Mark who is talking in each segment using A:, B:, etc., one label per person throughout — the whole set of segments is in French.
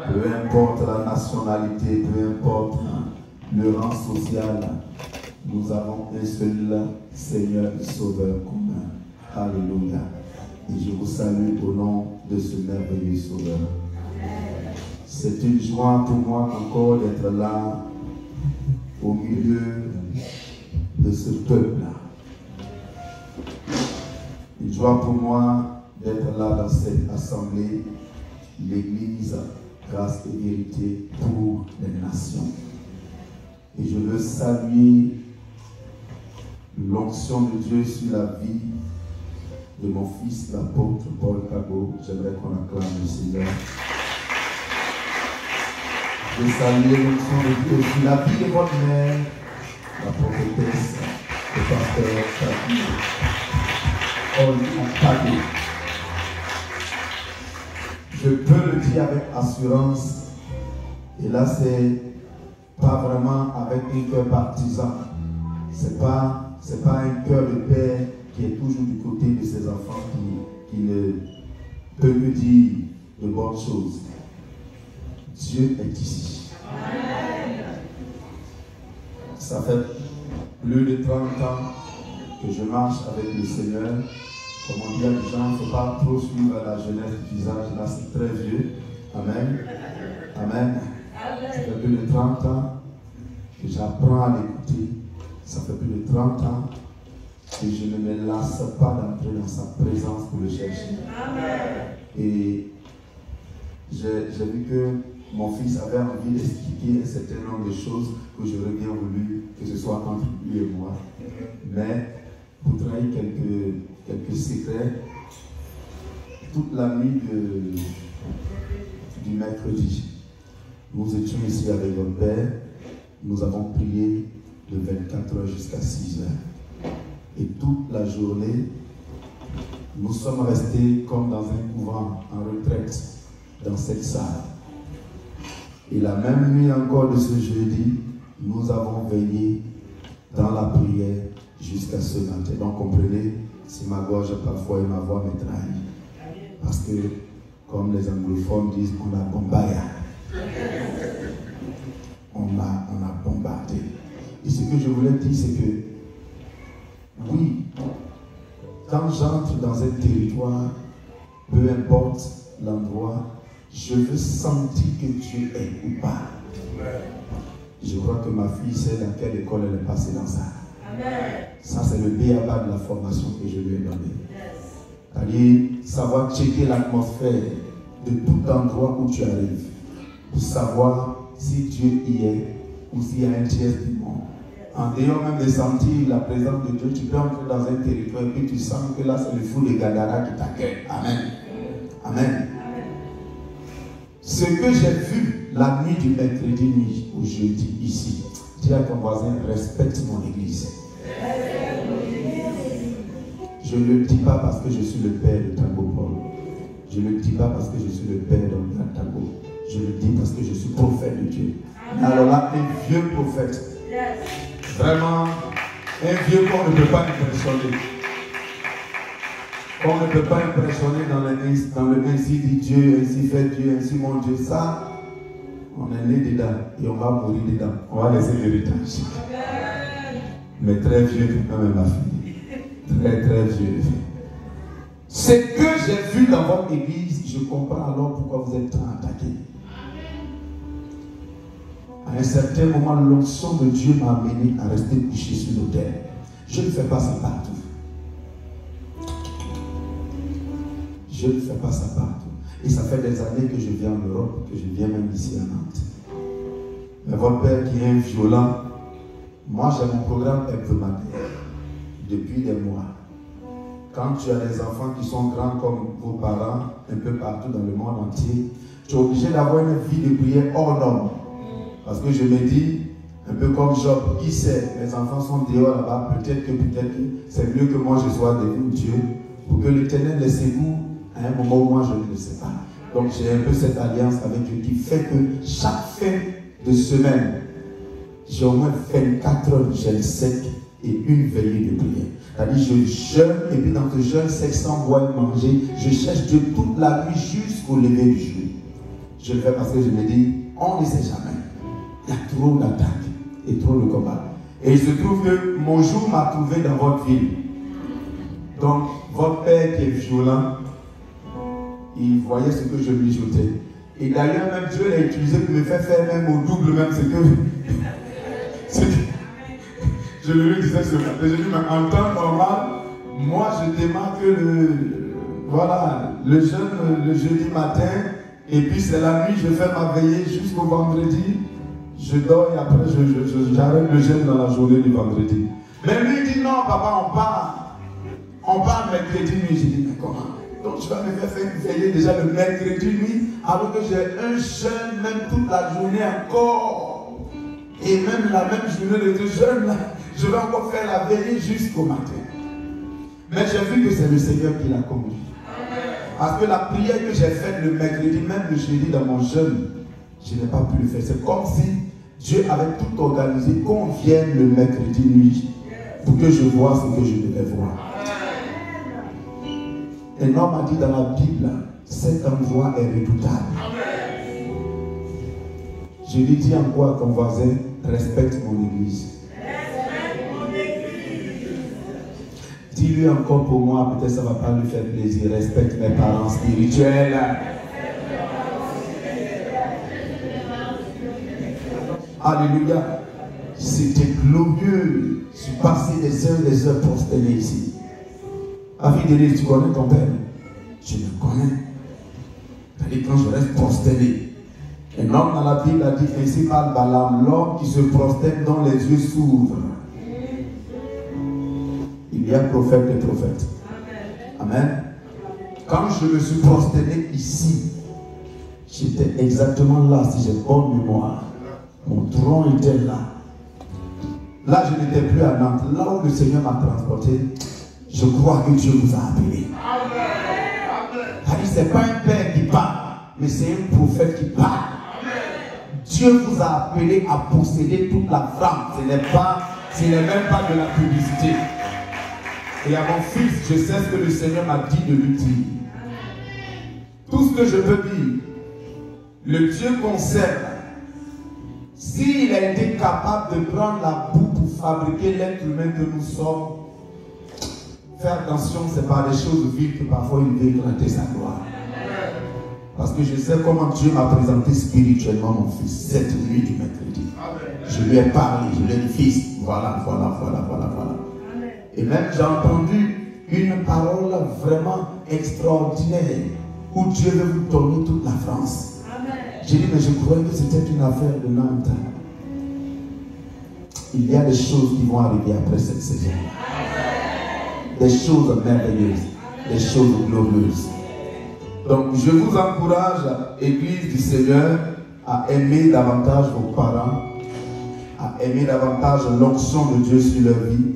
A: Peu importe la nationalité, peu importe le rang social, nous avons un seul Seigneur et Sauveur commun. Alléluia. Et je vous salue au nom de ce merveilleux Sauveur. C'est une joie pour moi encore d'être là au milieu de ce peuple-là. Une joie pour moi d'être là dans cette assemblée, l'Église, grâce et vérité pour les nations. Et je veux saluer l'onction de Dieu sur la vie de mon fils, l'apôtre Paul Kago. J'aimerais qu'on acclame le Seigneur. Je veux saluer l'onction de Dieu sur la vie de votre mère, la prophétesse, le pasteur Kago. Je peux le dire avec assurance, et là c'est pas vraiment avec un cœur partisan, c'est pas un cœur de père qui est toujours du côté de ses enfants qui ne peut que dire de bonnes choses. Dieu est ici. Amen. Ça fait plus de 30 ans que je marche avec le Seigneur. Comme on dit à des gens, il ne faut pas trop suivre la jeunesse du visage. Là, c'est très vieux. Amen. Amen. Ça fait plus de 30 ans que j'apprends à l'écouter. Ça fait plus de 30 ans que je ne me lasse pas d'entrer dans sa présence pour le chercher. Amen. Et j'ai vu que mon fils avait envie d'expliquer un certain nombre de choses que j'aurais bien voulu que ce soit entre lui et moi. Mais pour trahir quelques secrets, toute la nuit du mercredi, nous étions ici avec notre père, nous avons prié de 24 heures jusqu'à 6 heures. Et toute la journée, nous sommes restés comme dans un couvent en retraite dans cette salle. Et la même nuit encore de ce jeudi, nous avons veillé dans la prière jusqu'à ce matin. Donc comprenez, si ma gorge parfois et ma voix me trahit. Parce que, comme les anglophones disent, on a bombardé. On a bombardé. Et ce que je voulais dire, c'est que, oui, quand j'entre dans un territoire, peu importe l'endroit, je veux sentir que Dieu est ou pas. Je crois que ma fille sait dans quelle école elle est passée dans ça. Ça, c'est le b.a.-ba de la formation que je lui ai donné. C'est-à-dire savoir checker l'atmosphère de tout endroit où tu arrives. Pour savoir si Dieu y est ou s'il y a un tiers du monde. En dehors même de sentir la présence de Dieu, tu peux entrer dans un territoire et puis tu sens que là, c'est le fou de Gadara qui t'accueille. Amen. Amen. Ce que j'ai vu la nuit du mercredi nuit au jeudi ici, dis à ton voisin, respecte mon église. Je ne le dis pas parce que je suis le père de Tango Paul. Je ne le dis pas parce que je suis le père d'André Tango. Je le dis parce que je suis prophète de Dieu. Alors là, un vieux prophète. Vraiment, un vieux qu'on ne peut pas impressionner. On ne peut pas impressionner dans le ainsi dit Dieu, ainsi fait Dieu, ainsi mon Dieu. Ça, on est né dedans et on va mourir dedans. On va laisser l'héritage. Mais très vieux quand même, ma fille. Très, très vieux. Ce que j'ai vu dans votre église, je comprends alors pourquoi vous êtes tant attaqués. À un certain moment, l'onction de Dieu m'a amené à rester couché sur l'autel. Je ne fais pas ça partout. Je ne fais pas ça partout. Et ça fait des années que je viens en Europe, que je viens même ici à Nantes. Mais votre père qui est un violent, moi j'ai mon programme hebdomadaire depuis des mois. Quand tu as des enfants qui sont grands comme vos parents, un peu partout dans le monde entier, tu es obligé d'avoir une vie de prière hors norme. Parce que je me dis, un peu comme Job, qui sait, mes enfants sont dehors là-bas, peut-être que c'est mieux que moi je sois devant Dieu, pour que l'Éternel les secoue à un moment où moi je ne le sais pas. Donc j'ai un peu cette alliance avec Dieu qui fait que chaque fin de semaine, j'ai au moins 24 heures de jeûne sec et une veillée de prière. C'est-à-dire je jeûne et puis dans ce jeûne sec sans boire et manger, je cherche Dieu toute la nuit jusqu'au lever du jour. Je le fais parce que je me dis, on ne sait jamais. Il y a trop d'attaques et trop de combats. Et il se trouve que mon jour m'a trouvé dans votre ville. Donc, votre père qui est violent, il voyait ce que je lui jetais. Et d'ailleurs, même Dieu l'a utilisé pour me faire même au double, même ce que je lui disais ce matin. Je lui dis, mais en temps normal, moi je démarque le jeûne le jeudi matin, et puis c'est la nuit, je fais ma veillée jusqu'au vendredi. Je dors et après j'arrête le jeûne dans la journée du vendredi. Mais lui il dit non, papa, on part mercredi nuit. J'ai dit, mais comment? Donc tu vas me faire une veillée déjà le mercredi nuit, alors que j'ai un jeûne même toute la journée encore. Et même la même journée de jeûne, là, je vais encore faire la veillée jusqu'au matin. Mais j'ai vu que c'est le Seigneur qui l'a conduit. Parce que la prière que j'ai faite le mercredi, même le jeudi dans mon jeûne, je n'ai pas pu le faire. C'est comme si Dieu avait tout organisé qu'on vienne le mercredi nuit pour que je voie ce que je devais voir. Un homme a dit dans la Bible, cet endroit est redoutable. Je lui dis encore à ton voisin, respecte mon église. Dis-lui encore pour moi, peut-être ça ne va pas lui faire plaisir. Respecte mes parents spirituels. Alléluia. C'était glorieux. Je suis passé des heures prosternées ici. Avis, tu connais ton père? Je le connais. C'est-à-dire quand je reste prosterné. Un homme dans la Bible a dit ainsi par Balaam, l'homme qui se prosterne dont les yeux s'ouvrent. Il y a prophète et prophète. Amen. Quand je me suis prosterné ici, j'étais exactement là, si j'ai bonne mémoire. Mon tronc était là. Là, je n'étais plus à Nantes. Là où le Seigneur m'a transporté, je crois que Dieu vous a appelé. Ce n'est pas un père qui parle, mais c'est un prophète qui parle. Dieu vous a appelé à posséder toute la France. Ce n'est même pas de la publicité. Et à mon fils, je sais ce que le Seigneur m'a dit de lui dire. Tout ce que je peux dire, le Dieu conserve. S'il a été capable de prendre la boue pour fabriquer l'être humain que nous sommes, faire attention, c'est par des choses vives que parfois il veut éclater sa gloire. Parce que je sais comment Dieu m'a présenté spirituellement mon fils cette nuit du mercredi. Je lui ai parlé, je lui ai dit, fils, voilà. Et même j'ai entendu une parole vraiment extraordinaire où Dieu veut vous donner toute la France. J'ai dit, mais je croyais que c'était une affaire de Nantes. Il y a des choses qui vont arriver après cette saison. Des choses merveilleuses, des choses glorieuses. Donc je vous encourage, Église du Seigneur, à aimer davantage vos parents, à aimer davantage l'onction de Dieu sur leur vie,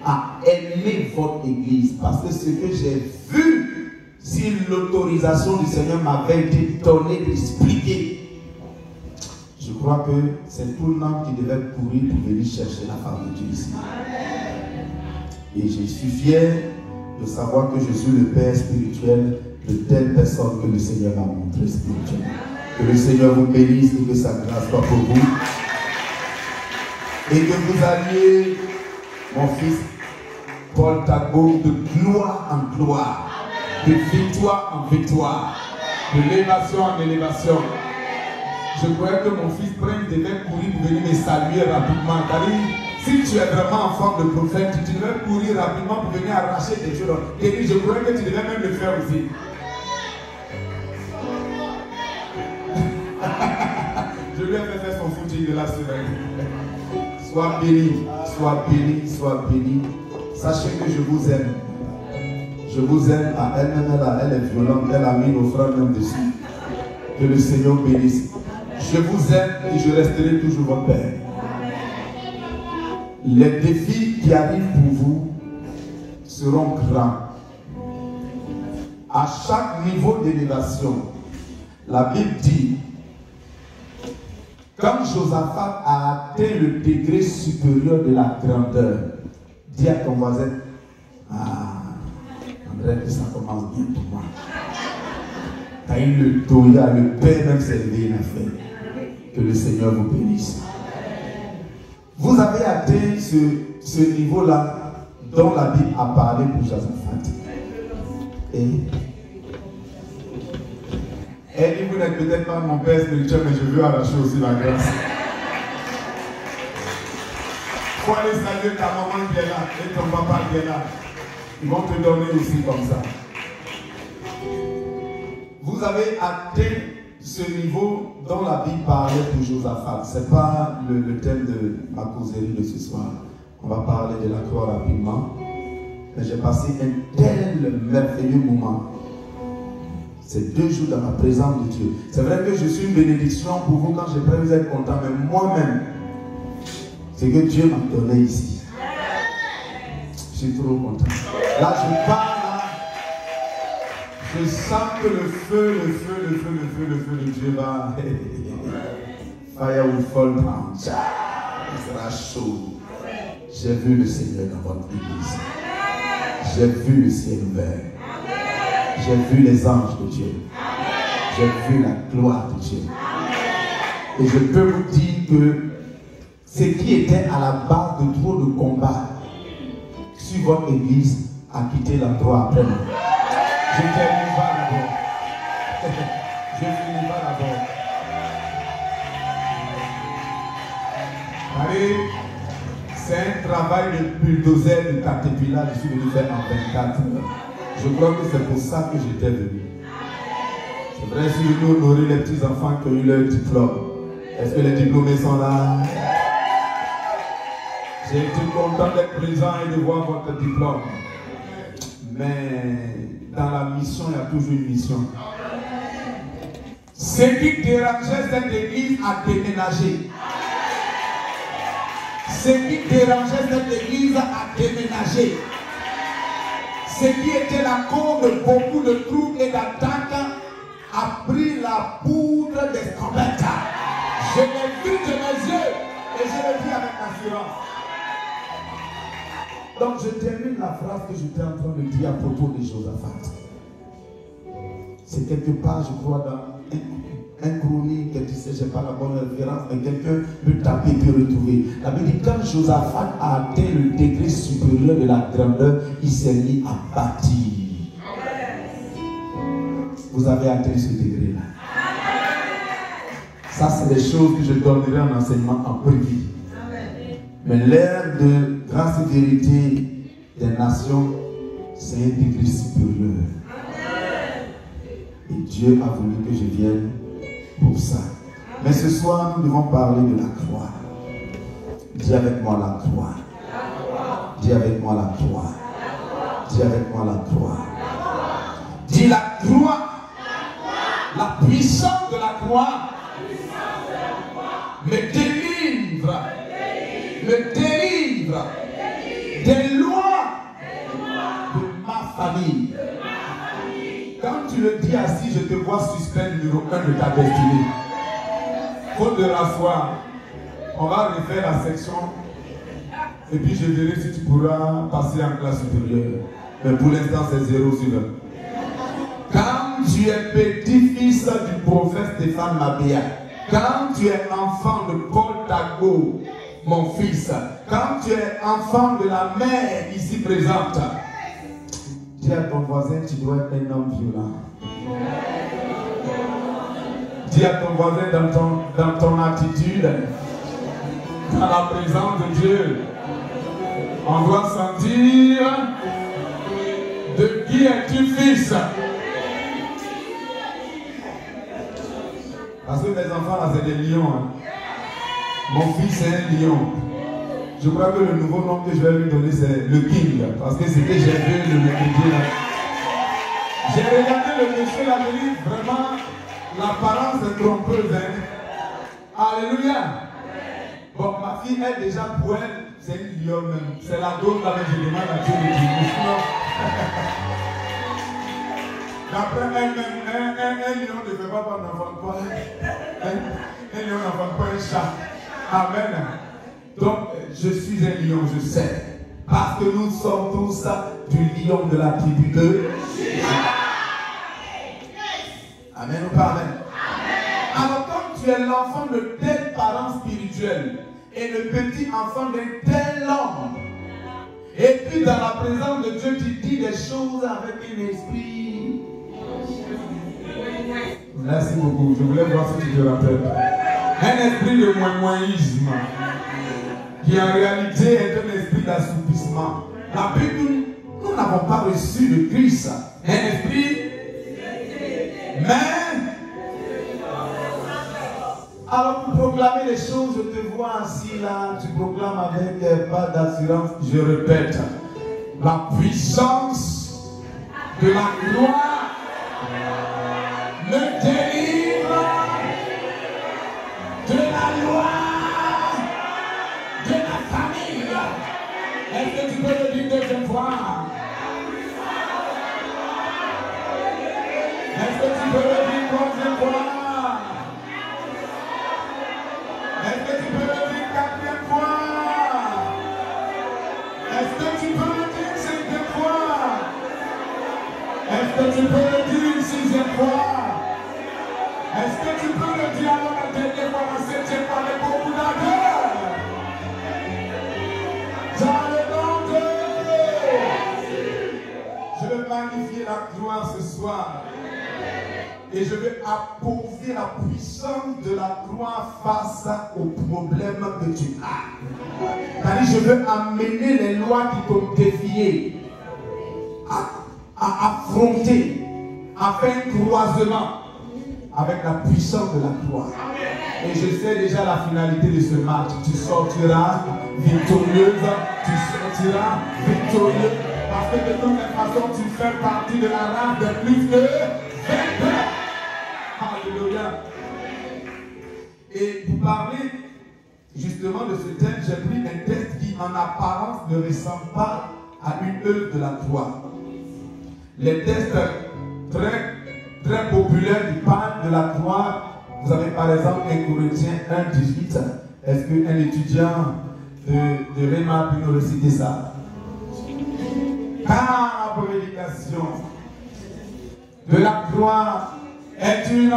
A: à aimer votre Église. Parce que ce que j'ai vu, si l'autorisation du Seigneur m'avait été donnée d'expliquer, je crois que c'est tout le monde qui devait courir pour venir chercher la femme de Dieu ici. Et je suis fier de savoir que je suis le père spirituel de telle personne que le Seigneur m'a montré spirituellement. Que le Seigneur vous bénisse et que sa grâce soit pour vous. Et que vous alliez, mon fils Paul Tagbo, de gloire en gloire, de victoire en victoire, de l'élévation en élévation. Je croyais que mon fils Prince devait courir pour venir me saluer rapidement. Car si tu es vraiment enfant de prophète, tu devais courir rapidement pour venir arracher des choses. Et je croyais que tu devais même le faire aussi. Je lui ai fait faire son footing de la semaine. Sois béni, sois béni, sois béni. Sachez que je vous aime. Je vous aime à elle-même, elle est violente, elle a mis nos frères même dessus. Que le Seigneur bénisse. Je vous aime et je resterai toujours votre Père. Les défis qui arrivent pour vous seront grands. À chaque niveau d'élévation, la Bible dit, quand Josaphat a atteint le degré supérieur de la grandeur, dis à ton voisin, ah, André, que ça commence bien pour moi. le Toya, le Père même s'est levé, il a fait. Que le Seigneur vous bénisse. Vous avez atteint ce niveau-là dont la Bible a parlé pour Josaphat. Et elle dit, vous n'êtes peut-être pas mon père spirituel, mais je veux arracher aussi la grâce. Il faut aller saluer ta maman qui est là et ton papa qui est là. Ils vont te donner aussi comme ça. Vous avez atteint ce niveau dont la Bible parlait pour Josaphat. Ce n'est pas le thème de ma causerie de ce soir. On va parler de la croix rapidement. Mais j'ai passé un tel merveilleux moment. C'est 2 jours dans la présence de Dieu. C'est vrai que je suis une bénédiction pour vous quand j'ai pris, vous êtes content, mais moi-même, c'est que Dieu m'a donné ici. Je suis trop content. Là, je parle. Je sens que le feu de Dieu va. Fire will fall down. Il sera chaud. J'ai vu le Seigneur dans votre église. J'ai vu le ciel ouvert. J'ai vu les anges de Dieu. J'ai vu la gloire de Dieu. Et je peux vous dire que ce qui était à la base de trop de combats sur votre église a quitté l'endroit après nous. Je ne termine pas d'abord. Je ne finis pas d'abord. Allez, c'est un travail de bulldozer, de caterpillar, je suis venu faire en 24 heures. Je crois que c'est pour ça que j'étais venu. C'est vrai, je suis venu honorer les petits enfants qui ont eu leur diplôme. Est-ce que les diplômés sont là? J'ai été content d'être présent et de voir votre diplôme. Mais dans la mission, il y a toujours une mission. Ce qui dérangeait cette église a déménagé. Ce qui dérangeait cette église a déménagé. Ce qui était la cause de beaucoup de troubles et d'attaques a pris la poudre des combattants. Je l'ai vu de mes yeux et je le dis avec assurance. Donc je termine la phrase que j'étais en train de dire à propos de Josaphat. C'est quelque part, je crois, dans un chronique, tu sais, je n'ai pas la bonne référence, mais quelqu'un peut taper et peut retrouver. La Bible dit, quand Josaphat a atteint le degré supérieur de la grandeur, il s'est mis à bâtir. Vous avez atteint ce degré-là. Ça, c'est des choses que je donnerai en enseignement en privé. Mais l'ère de grâce et vérité des nations, c'est un degré supérieur. Et Dieu a voulu que je vienne pour ça. Mais ce soir, nous devons parler de la croix. Dis avec moi la croix. Dis avec moi la croix. Dis avec moi la croix. Dis la croix. La puissance de la croix me délivre. Me délivre des lois de ma famille. Quand tu le dis assis, je te vois suspect numéro 1 de ta destinée. Faute de rasseoir, on va refaire la section et puis je verrai si tu pourras passer en classe supérieure. Mais pour l'instant, c'est 0 sur 20. Quand tu es petit-fils du prophète Stéphane Mabéa, quand tu es enfant de Paul Tago, mon fils, quand tu es enfant de la mère ici présente, dis à ton voisin, tu dois être un homme violent. Dis à ton voisin dans ton attitude, dans la présence de Dieu, on doit sentir de qui es-tu fils. Parce que les enfants là, c'est des lions. Hein. Mon fils est un lion. Je crois que le nouveau nom que je vais lui donner, c'est le King. Parce que c'est que j'ai vu le mercredi là. J'ai regardé le monsieur là, je dis vraiment, l'apparence est trompeuse. Hein. Alléluia. Bon, ma fille, elle déjà pour elle, c'est une lion même. C'est la dose là, mais je demande à Dieu de dire. D'après elle-même, un lion ne fait pas n'enfant pas. Un lion n'enfant pas un chat. Amen. Donc, je suis un lion, je sais. Parce que nous sommes tous du lion de la tribu de Juda. l'enfant de tel parent spirituel et le petit enfant d'un tel homme. Et puis dans la présence de Dieu, tu dis des choses avec un esprit. Merci beaucoup. Je voulais voir si tu te rappelles. Un esprit de moinisme qui en réalité est un esprit d'assoupissement. La Bible, nous n'avons pas reçu de Christ. Un esprit, mais alors pour proclamer les choses, je te vois assis là, tu proclames avec pas d'assurance. Je répète, la puissance de la gloire me délivre de la loi de la famille. Est-ce que tu peux le dire deuxième fois? Est-ce que tu peux le dire troisième fois? Est-ce que tu peux le dire quatrième fois? Est-ce que tu peux le dire cinquième fois? Est-ce que tu peux le dire une sixième fois? Est-ce que tu peux le dire alors la dernière fois, la septième fois, avec beaucoup d'ardeur? Dans le nom de Jésus. Je veux magnifier la gloire ce soir. Et je vais apposer la puissance de la croix face aux problèmes que tu as. C'est-à-dire, je veux amener les lois qui t'ont défié à affronter, à faire un croisement avec la puissance de la croix. Et je sais déjà la finalité de ce match. Tu sortiras victorieuse, tu sortiras victorieux, parce que de toute façon, tu fais partie de la race de plus que 20. Alléluia. Et pour parler justement de ce thème, j'ai pris un texte qui en apparence ne ressemble pas à une œuvre de la croix. Les textes très populaires qui parlent de la croix, vous avez par exemple 1 Corinthiens 1:18. Est-ce qu'un étudiant de Réma peut nous réciter ça? Car la prédication de la croix est une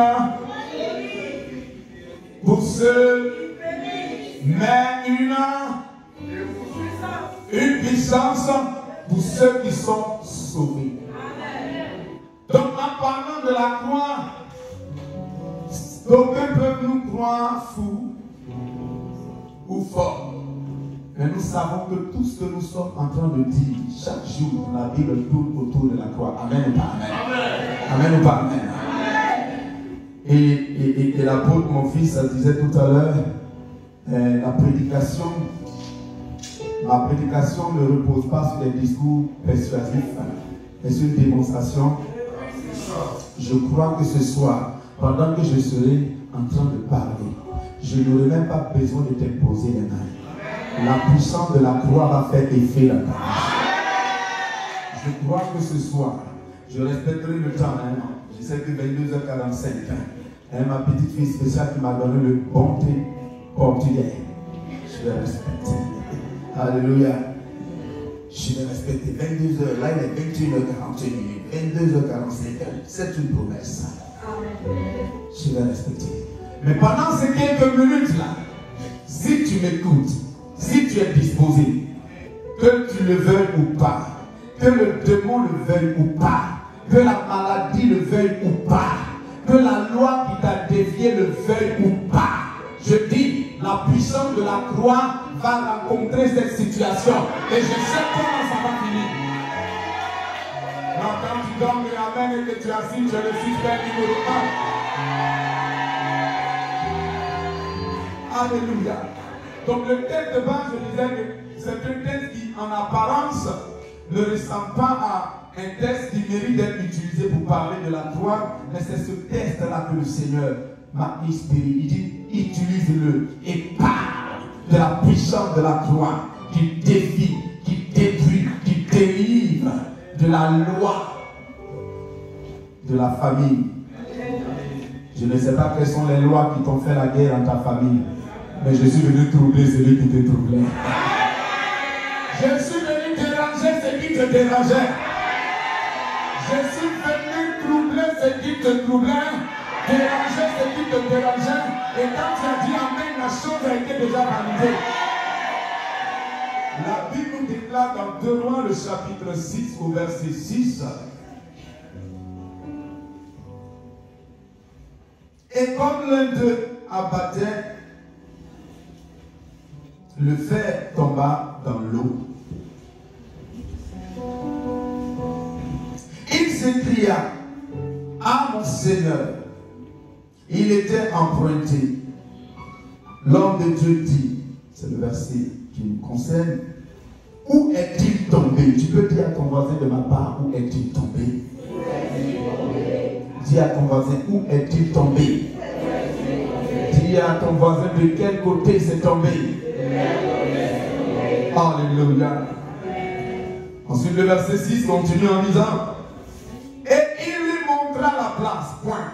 A: pour ceux, mais une puissance pour ceux qui sont sauvés. Donc en parlant de la croix, d'aucuns peuvent nous croire fous ou forts. Mais nous savons que tout ce que nous sommes en train de dire chaque jour dans la Bible tourne autour de la croix. Amen ou pas amen? Amen ou pas amen? Et l'apôtre, mon fils, disait tout à l'heure, ma prédication ne repose pas sur des discours persuasifs, mais sur une démonstration. Je crois que ce soir, pendant que je serai en train de parler, je n'aurai même pas besoin de t'imposer les mains. La puissance de la croix va faire effet là-bas. Je crois que ce soir, je respecterai le temps. Je sais que 22h45. Ma petite fille spéciale qui m'a donné le bon thé portugais. Je vais respecter. Alléluia. Je vais respecter. 22h, là il est 21h41. 22h45. C'est une promesse. Je vais respecter. Mais pendant ces quelques minutes là, si tu m'écoutes, si tu es disposé, que tu le veuilles ou pas, que le démon le veuille ou pas, que la maladie le veuille ou pas, que la loi qui t'a dévié le veuille ou pas, je dis, la puissance de la croix va rencontrer cette situation. Et je sais comment ça va finir. Donc, quand tu donnes le amen et que tu assis, je le suis fait numéro 1. Alléluia. Donc le texte de base, je disais que c'est un texte qui, en apparence, ne ressemble pas à un texte qui mérite d'être utilisé pour parler de la croix, mais c'est ce texte-là que le Seigneur m'a inspiré. Il dit, utilise-le et parle de la puissance de la croix qui défie, qui détruit, qui délivre de la loi de la famille. Je ne sais pas quelles sont les lois qui t'ont fait la guerre dans ta famille. Mais je suis venu troubler celui qui te troublait. Je suis venu déranger celui qui te dérangeait. Je suis venu troubler celui qui te troublait. Déranger ce qui te dérangeait. Et quand tu as dit Amen, la chose a été déjà validée. La Bible nous déclare dans 2 Rois, le chapitre 6, au verset 6. Et comme l'un d'eux abattait, le fer tomba dans l'eau. Il s'écria: ah mon Seigneur, il était emprunté. L'homme de Dieu dit, c'est le verset qui nous concerne, où est-il tombé? Tu peux dire à ton voisin de ma part, où est-il tombé? Dis à ton voisin, où est-il tombé? Dis à ton voisin de quel côté c'est tombé. Alléluia. Ensuite le verset 6 continue en disant: et il lui montra la place. Point.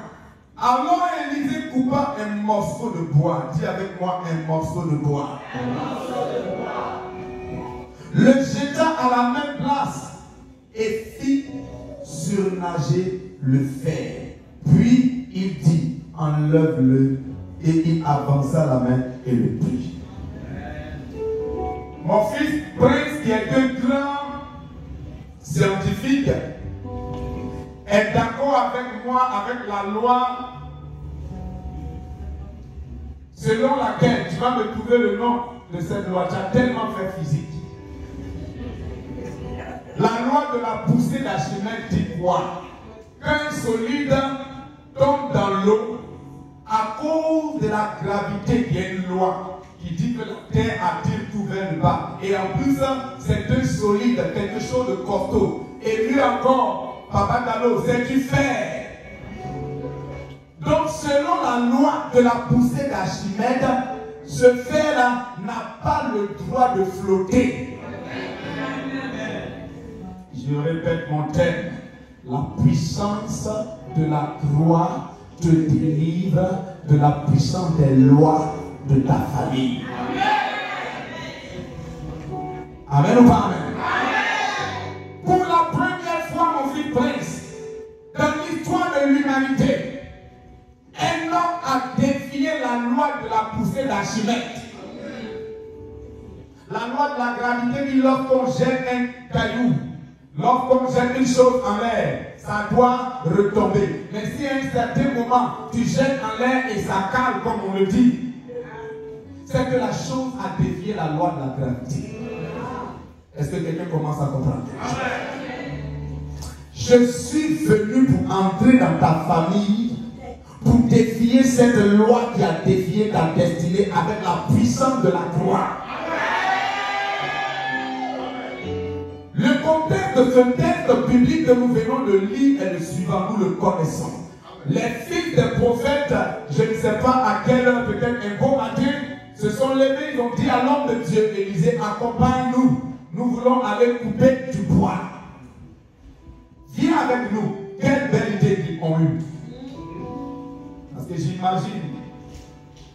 A: Alors Élisée coupa un morceau de bois. Dis avec moi, un morceau de bois. Un morceau de bois. Le jeta à la même place et fit surnager le fer. Puis il dit: enlève-le. Et il avança la main et le prit. Mon fils Prince, qui est un grand scientifique, est d'accord avec moi, avec la loi selon laquelle, tu vas me trouver le nom de cette loi, tu as tellement fait physique. La loi de la poussée d'Archimède dit quoi? Qu'un solide tombe dans l'eau à cause de la gravité, il y a une loi qui dit que la terre attire tout vers le bas. Et en plus, c'est un solide, quelque chose de costaud. Et lui encore, Papa Dalo, c'est du fer. Donc selon la loi de la poussée d'Archimède, ce fer-là n'a pas le droit de flotter. Je répète mon thème. La puissance de la croix te délivre de la puissance des lois de ta famille. Amen ou pas amen? Pour la première fois, mon fils Prince, dans l'histoire de l'humanité, un homme a défié la loi de la poussée d'Archimède. La loi de la gravité dit lorsqu'on jette un caillou, lorsqu'on jette une chose en l'air, ça doit retomber. Mais si à un certain moment, tu jettes en l'air et ça cale, comme on le dit, c'est que la chose a défié la loi de la gravité. Est-ce que quelqu'un commence à comprendre? Je suis venu pour entrer dans ta famille, pour défier cette loi qui a défié ta destinée avec la puissance de la croix. Le contexte de ce texte biblique que nous venons de lire est le suivant, nous le connaissons. Les fils des prophètes, je ne sais pas à quelle heure, peut-être un beau matin, se sont levés, ils ont dit à l'homme de Dieu, Élisée, accompagne-nous, nous voulons aller couper du bois. Viens avec nous. Quelle belle idée qu'ils ont eue. Parce que j'imagine,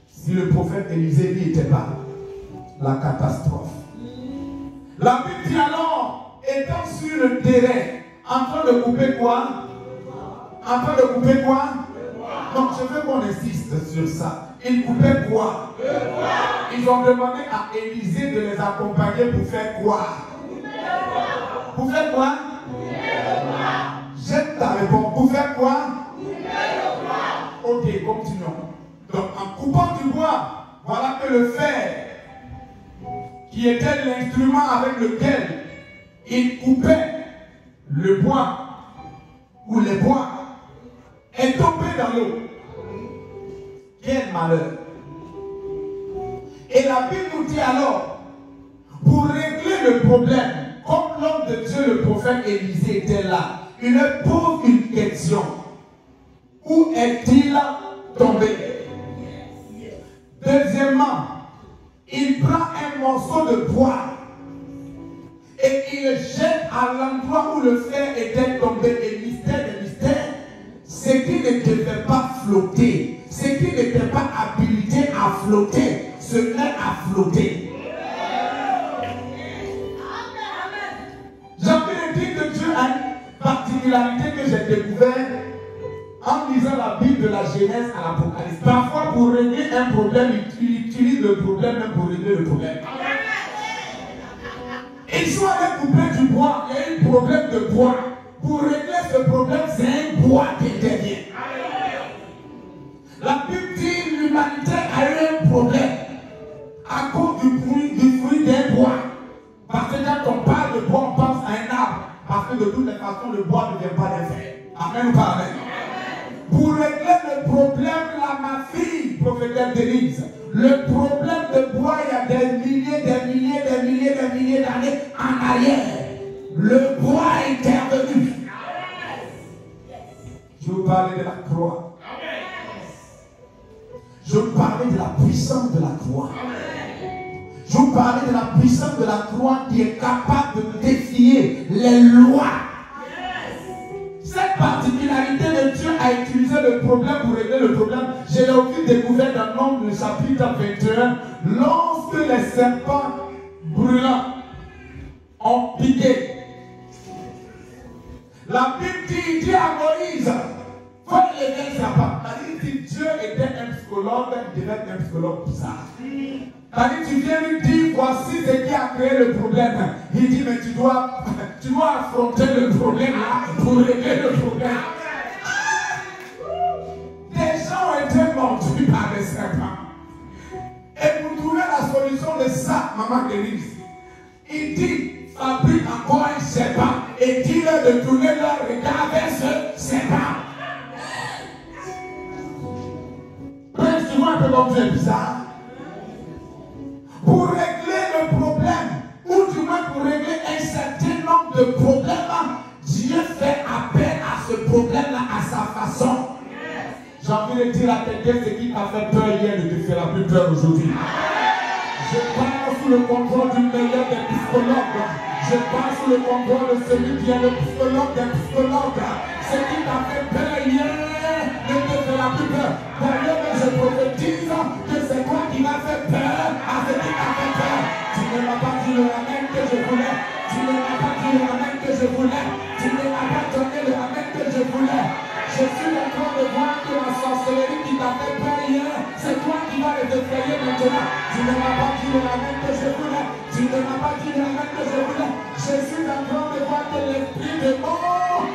A: si le prophète Élisée n'y était pas, la catastrophe. La Bible dit alors, étant sur le terrain, en train de couper quoi? En train de couper quoi? Donc je veux qu'on insiste sur ça. Ils coupaient quoi? Ils ont demandé à Élisée de les accompagner pour faire quoi? Pour faire quoi? Jette ta réponse. Pour faire quoi? Ok, continuons. Donc en coupant du bois, voilà que le fer, qui était l'instrument avec lequel il coupait le bois ou les bois, est tombé dans l'eau. Quel malheur. Et la Bible nous dit alors, pour régler le problème, comme l'homme de Dieu, le prophète Élisée était là, il leur pose une question. Où est-il tombé? Deuxièmement, il prend un morceau de bois et il le jette à l'endroit où le fer était tombé. Et mystère de mystère, ce qui ne devait pas flotter, ce qui n'était pas habilité à flotter, se met à flotter. J'ai envie de dire que Dieu a une particularité que j'ai découvert En lisant la Bible de la Genèse à l'Apocalypse, parfois pour régler un problème, il utilise le problème même pour régler le problème. Ils sont allés couper du bois, il y a eu un problème de bois. Pour régler ce problème, c'est un bois qui intervient. La Bible dit que l'humanité a eu un problème à cause du fruit d'un bois. Parce que quand on parle de bois, on pense à un arbre. Parce que de toutes les façons, le bois ne vient pas des fers. Amen ou pas amen? Pour régler le problème, ma fille, prophétesse Denise, le problème de bois, il y a des milliers d'années en arrière. Le bois est intervenu. Je vous parlais de la croix. Je vous parlais de la puissance de la croix. Je vous parlais de la puissance de la croix qui est capable de défier les lois. Cette particularité de Dieu a utilisé le problème pour régler le problème. Je l'ai aussi découvert dans Nombre, le chapitre 21, lorsque les serpents brûlants ont piqué. La Bible dit à Moïse, faut lever le serpent. Si Dieu était un psychologue, il devait être un psychologue pour ça. Tu viens lui dire, voici ce qui a créé le problème. Il dit, mais tu dois affronter le problème là pour régler le problème. Des gens ont été mordus par des serpents. Et pour trouver la solution de ça, maman Denise, il dit, fabrique encore un serpent et dis-leur de tourner leur regard vers ce serpent. Prince, tu vois un peu comme tu es bizarre. Pour régler le problème, ou du moins pour régler un certain nombre de problèmes, Dieu fait appel à ce problème-là à sa façon. J'ai envie de dire à quelqu'un, ce qui t'a fait peur hier ne te fera plus peur aujourd'hui. Je parle sous le contrôle du meilleur des psychologues. Je parle sous le contrôle de celui qui est le psychologue des psychologues. Ce qui t'a fait peur hier ne te fera plus peur. D'ailleurs, je prophétise que c'est toi qui m'as fait peur à ce qui t'a fait peur. Tu ne m'as pas dit le amen que je voulais. Tu ne m'as pas dit le amen que je voulais. Tu ne m'as pas donné le amen que je voulais. Je suis en train de voir que la sorcellerie qui t'a fait peur hier, c'est toi qui vas les effrayer maintenant. Tu ne m'as pas dit le amen que je voulais. Tu ne m'as pas dit le amen que je voulais. Je suis en train de voir que l'esprit de mort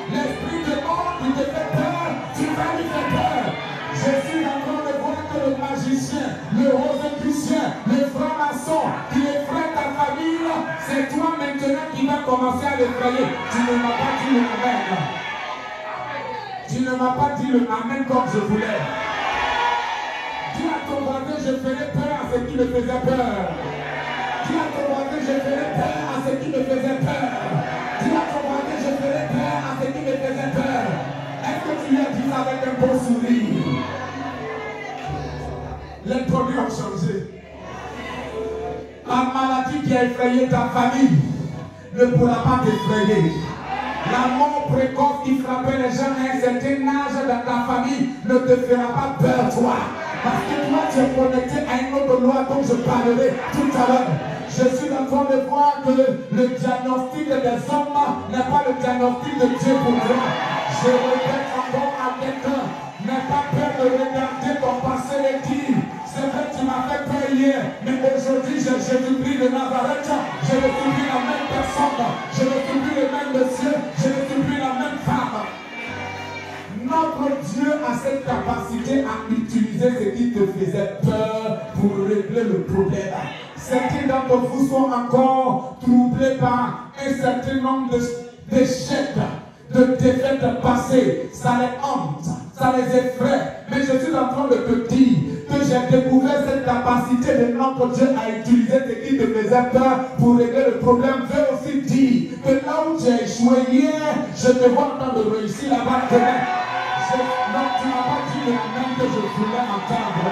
A: qui te fait peur, tu vas lui faire peur. Je suis en train de voir que le magicien, le rosicrucien, le franc-maçon qui effraie ta famille, c'est toi maintenant qui vas commencer à l'effrayer. Tu ne m'as pas dit le amen. Tu ne m'as pas dit le amen comme je voulais. Dis à ton voisin, je ferai peur à ce qui me faisait peur. Dis à ton voisin, je ferai peur à ce qui me faisait peur. Dis à ton voisin, je ferai peur à ce qui me faisait peur. Est-ce que tu lui as dit ça avec un beau sourire? Les produits ont changé. La maladie qui a effrayé ta famille ne pourra pas t'effrayer. La mort précoce qui frappait les gens à un certain âge dans ta famille ne te fera pas peur, toi. Parce que toi, tu es connecté à une autre loi dont je parlerai tout à l'heure. Je suis en train de voir que le diagnostic des hommes n'est pas le diagnostic de Dieu pour toi. Je répète encore à quelqu'un, n'aie pas peur de regarder ton passé et dire, c'est vrai, tu m'as fait peur hier, mais aujourd'hui, j'ai Jésus-Christ de Nazareth, je ne suis plus la même personne, je ne suis plus le même monsieur, je ne suis plus la même femme. Notre Dieu a cette capacité à utiliser ce qui te faisait peur pour régler le problème. Certains d'entre vous sont encore troublés par un certain nombre d'échecs, de défaites passées. Ça les hante, ça les effraie. Mais je suis en train de te dire que j'ai découvert cette capacité de notre Dieu à utiliser ce qui te faisait peur pour régler le problème. Veut aussi dire que là où tu as échoué hier, je te vois en train de réussir là-bas demain. Non, tu ne m'as pas dit le amen que je voulais entendre.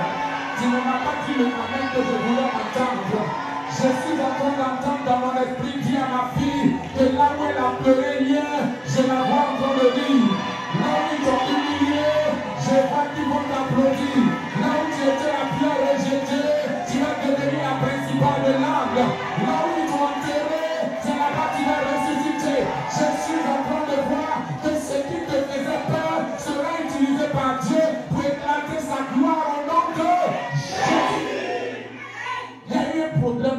A: Tu ne m'as pas dit le amen que je voulais entendre. Je suis en train d'entendre dans mon esprit dire à ma fille que là où elle a pleuré hier, je la vois en train de rire. Là où ils t'ont humilié, je vois qu'ils vont t'applaudir. Là où tu étais la plus rejetée, tu vas devenir la principale de l'âme. Là où ils t'ont enterré, c'est là-bas que tu vas ressusciter. Je suis en train de voir que ce qui te faisait peur sera utilisé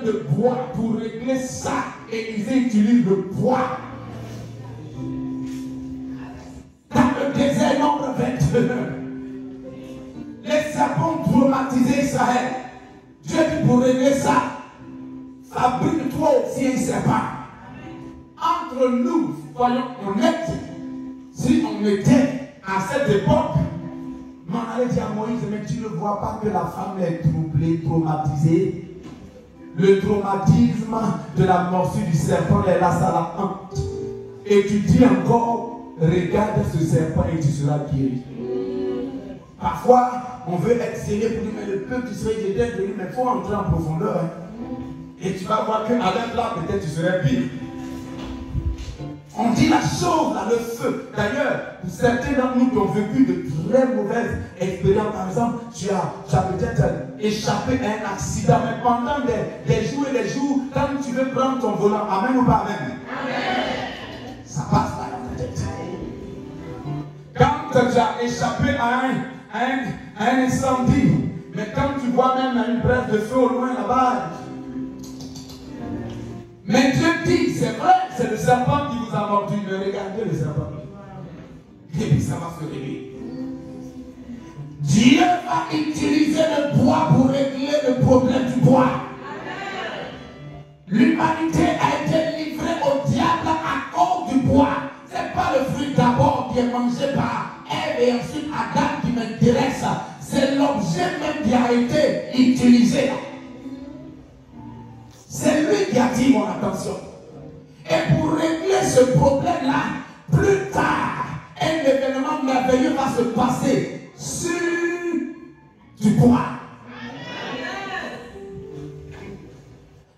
A: de bois pour régler ça. Élisée utilise le bois. Dans le désert, nombre 22, les serpents traumatisaient Israël. Dieu dit pour régler ça, fabrique-toi aussi un serpent. Entre nous, soyons honnêtes, si on était à cette époque, on allait dire à Moïse, mais tu ne vois pas que la femme est troublée, traumatisée. Le traumatisme de la morsure du serpent est là, ça la hante. Et tu dis encore, regarde ce serpent et tu seras guéri. Parfois, on veut être sérieux pour dire, mais le peuple d'Israël était guéri, mais il faut entrer en profondeur. Hein. Et tu vas voir qu'avec là, peut-être tu serais pire. On dit la chose là, le feu. D'ailleurs, certains d'entre nous qui ont vécu de très mauvaises expériences, par exemple, tu as peut-être échappé à un accident, mais pendant des jours et des jours, quand tu veux prendre ton volant, amen ou pas amen? Amen. Ça passe là dans ta tête. Quand tu as échappé à un incendie, mais quand tu vois même une brève de feu au loin là-bas, mais Dieu dit, c'est vrai, c'est le serpent qui vous a mordu, mais regardez le serpent. Et puis ça va se régler. Dieu va utiliser le bois pour régler le problème du bois. L'humanité a été livrée au diable à cause du bois. Ce n'est pas le fruit d'abord qui est mangé par Ève et ensuite Adam qui m'intéresse. C'est l'objet même qui a été utilisé. C'est lui qui attire mon attention. Et pour régler ce problème-là, plus tard, un événement merveilleux va se passer sur du bois.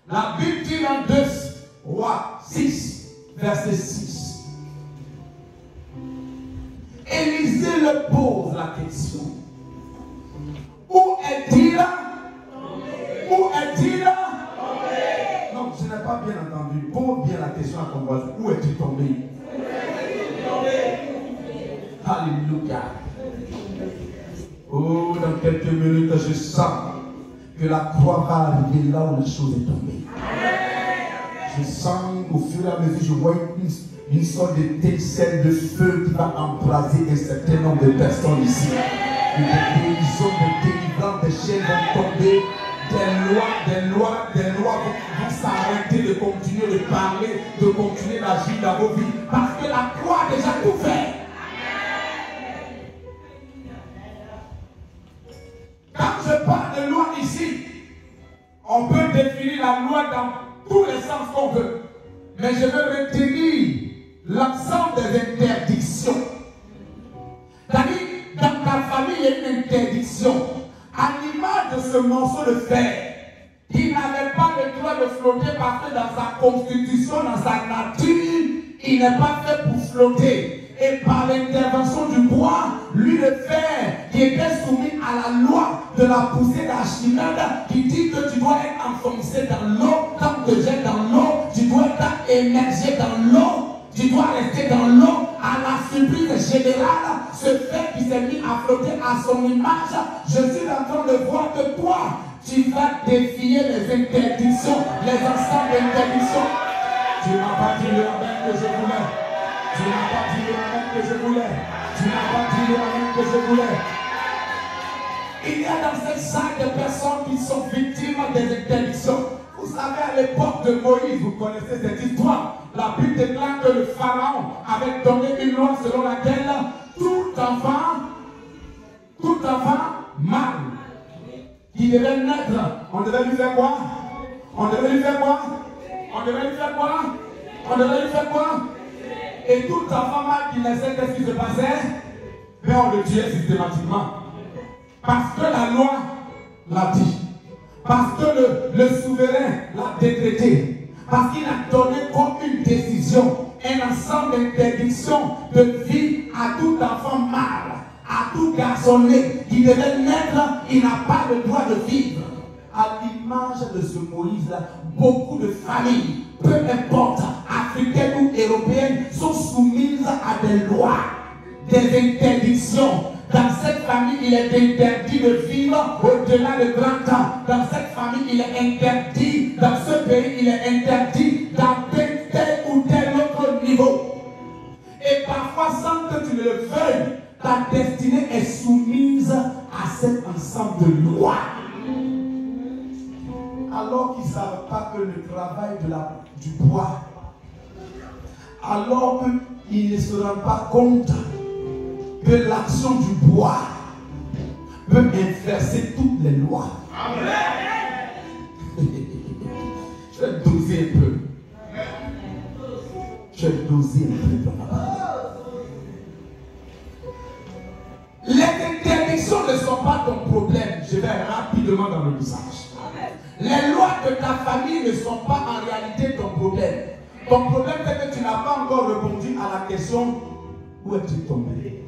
A: La Bible dit dans 2 Rois 6, verset 6. Élisée le pose la question. Où est-il? Où est-il? Non, je n'ai pas bien entendu. Pose bien la question à ton voisin. Où es-tu tombé? Alléluia. Oh, dans quelques minutes, je sens que la croix va arriver là où la chose est tombée. Je sens au fur et à mesure, je vois une sorte d'étincelle de feu qui va embraser un certain nombre de personnes ici. Et des guérisons, des délivrances, des chaînes vont tomber. Des lois vont s'arrêter de continuer de parler, de continuer d'agir dans vos vies. Parce que la croix a déjà tout fait. Quand je parle de loi ici, on peut définir la loi dans tous les sens qu'on veut. Mais je veux retenir l'ensemble des interdictions. C'est-à-dire, dans ta famille, il y a une interdiction. À l'image de ce morceau de fer, il n'avait pas le droit de flotter parce que dans sa constitution, dans sa nature, il n'est pas fait pour flotter. Et par l'intervention du bois, lui le fer, qui était soumis à la loi de la poussée d'Archimède, qui dit que tu dois être enfoncé dans l'eau, quand tu jettes dans l'eau, tu dois être émergé dans l'eau, tu dois rester dans l'eau. À la surprise générale, ce fer qui s'est mis à flotter à son image, je suis en train de voir que toi, tu vas défier les interdictions, les ensembles d'interdictions. Tu n'as pas dit le amen que je voulais. Tu n'as pas dit le amen que je voulais. Tu n'as pas dit le amen que je voulais. Il y a dans cette salle des personnes qui sont victimes des interdictions. Vous savez, à l'époque de Moïse, vous connaissez cette histoire. La Bible déclare que le pharaon avait donné une loi selon laquelle tout enfant mâle qui devait naître, on devait lui faire quoi? On devait lui faire quoi? On devait lui faire quoi? On devait lui faire quoi? Et tout enfant mâle qui naissait, qu'est-ce qui se passait? Mais on le tuait systématiquement. Parce que la loi l'a dit. Parce que le souverain l'a décrété. Parce qu'il a donné comme une décision, un ensemble d'interdictions de vie à tout enfant mâle, à tout garçonnet qui devait naître, il n'a pas le droit de vivre. À l'image de ce Moïse-là, beaucoup de familles, peu importe, africaines ou européennes, sont soumises à des lois, des interdictions. Dans cette famille, il est interdit de vivre au-delà de 30 ans. Dans cette famille, il est interdit. Dans alors qu'ils ne savent pas que le travail du bois, alors qu'ils ne se rendent pas compte que l'action du bois peut inverser toutes les lois. Amen. Je vais doser un peu. Je vais doser un peu dans ma parole. Les interdictions ne sont pas ton problème. Je vais rapidement dans le message. Les lois de ta famille ne sont pas en réalité ton problème. Ton problème, c'est que tu n'as pas encore répondu à la question où es-tu tombé?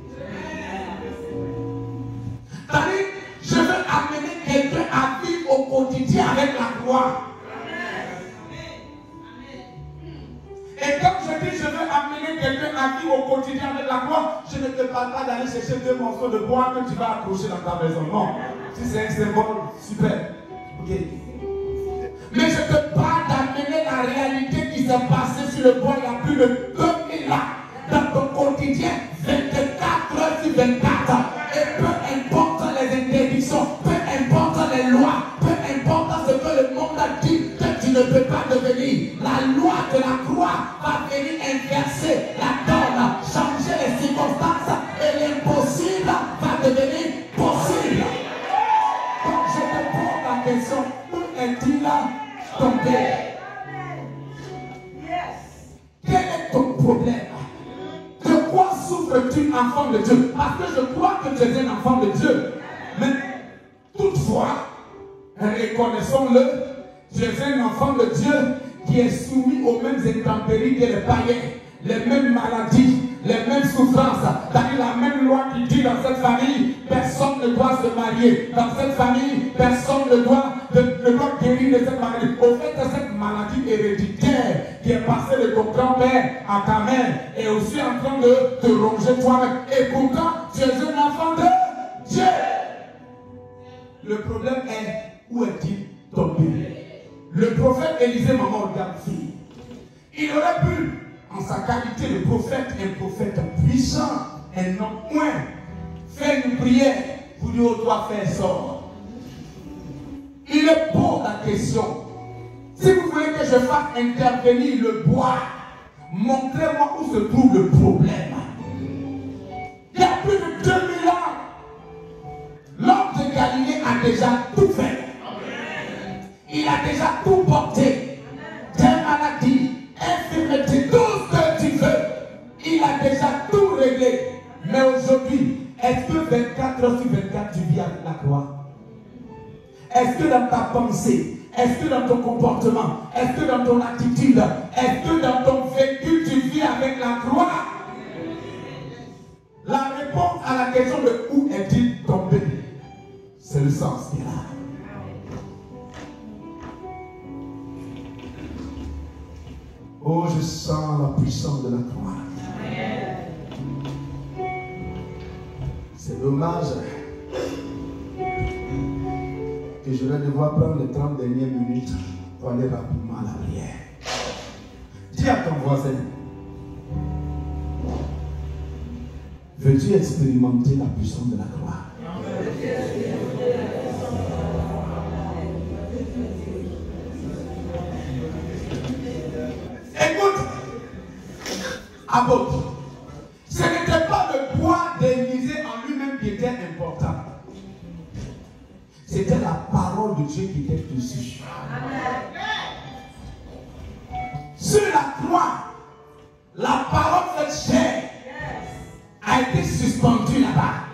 A: C'est-à-dire, je veux amener quelqu'un à vivre au quotidien avec la gloire. Et quand je dis je veux amener quelqu'un à vivre au quotidien avec la gloire, je ne te parle pas d'aller chercher 2 morceaux de bois que tu vas accrocher dans ta maison. Non. Si c'est un symbole, super. Ok. Mais je te parle d'amener la réalité qui s'est passée sur le bois il y a plus de 2000 ans. Dans ton quotidien, 24 heures sur 24. Et peu importe les interdictions, peu importe les lois, peu importe ce que le monde a dit que tu ne peux pas devenir, la loi de la croix va venir inverser la donne, changer les circonstances et l'impossible va devenir possible. Donc je te pose la question, où est-il tombé? Quel est ton problème? De quoi souffres-tu, enfant de Dieu? Parce que je crois que tu es un enfant de Dieu. Mais toutefois, reconnaissons-le, tu es un enfant de Dieu qui est soumis aux mêmes intempéries que les païens, les mêmes maladies, les mêmes souffrances. C'est-à-dire la même loi qui dit dans cette famille, personne ne doit se marier. Dans cette famille, personne ne doit guérir de cette maladie. Au fait, cette maladie héréditaire qui est passée de ton grand-père à ta mère est aussi en train de te ronger toi-même. Et pourtant, tu es un enfant de Dieu. Le problème est, où est-il tombé? Le prophète Élisée, maman, regarde, fille. Il aurait pu, en sa qualité de prophète, un prophète puissant, un homme moins, faire une prière pour dire, oh, toi, faire sort. Il est pose la question. Si vous voulez que je fasse intervenir le bois, montrez-moi où se trouve le problème. Il y a plus de 2000 ans, l'homme de Galilée a déjà tout fait. Il a déjà tout porté. Tes maladies, infirmités, tout ce que tu veux. Il a déjà tout réglé. Mais aujourd'hui, est-ce que 24 heures sur 24 tu vis avec la croix? Est-ce que dans ta pensée, est-ce que dans ton comportement, est-ce que dans ton attitude, est-ce que dans ton vécu tu vis avec la croix? La réponse à la question de où est-il tombé, c'est le sens qui est là. Oh, je sens la puissance de la croix. C'est dommage que je vais devoir prendre les 30 dernières minutes pour aller rapidement à la prière. Dis à ton voisin, veux-tu expérimenter la puissance de la croix? Écoute, apôtre, ce n'était pas le bois d'Élisée en lui-même qui était important. C'était la parole de Dieu qui était dessus. Sur la croix, la parole faite chair a été suspendue là-bas.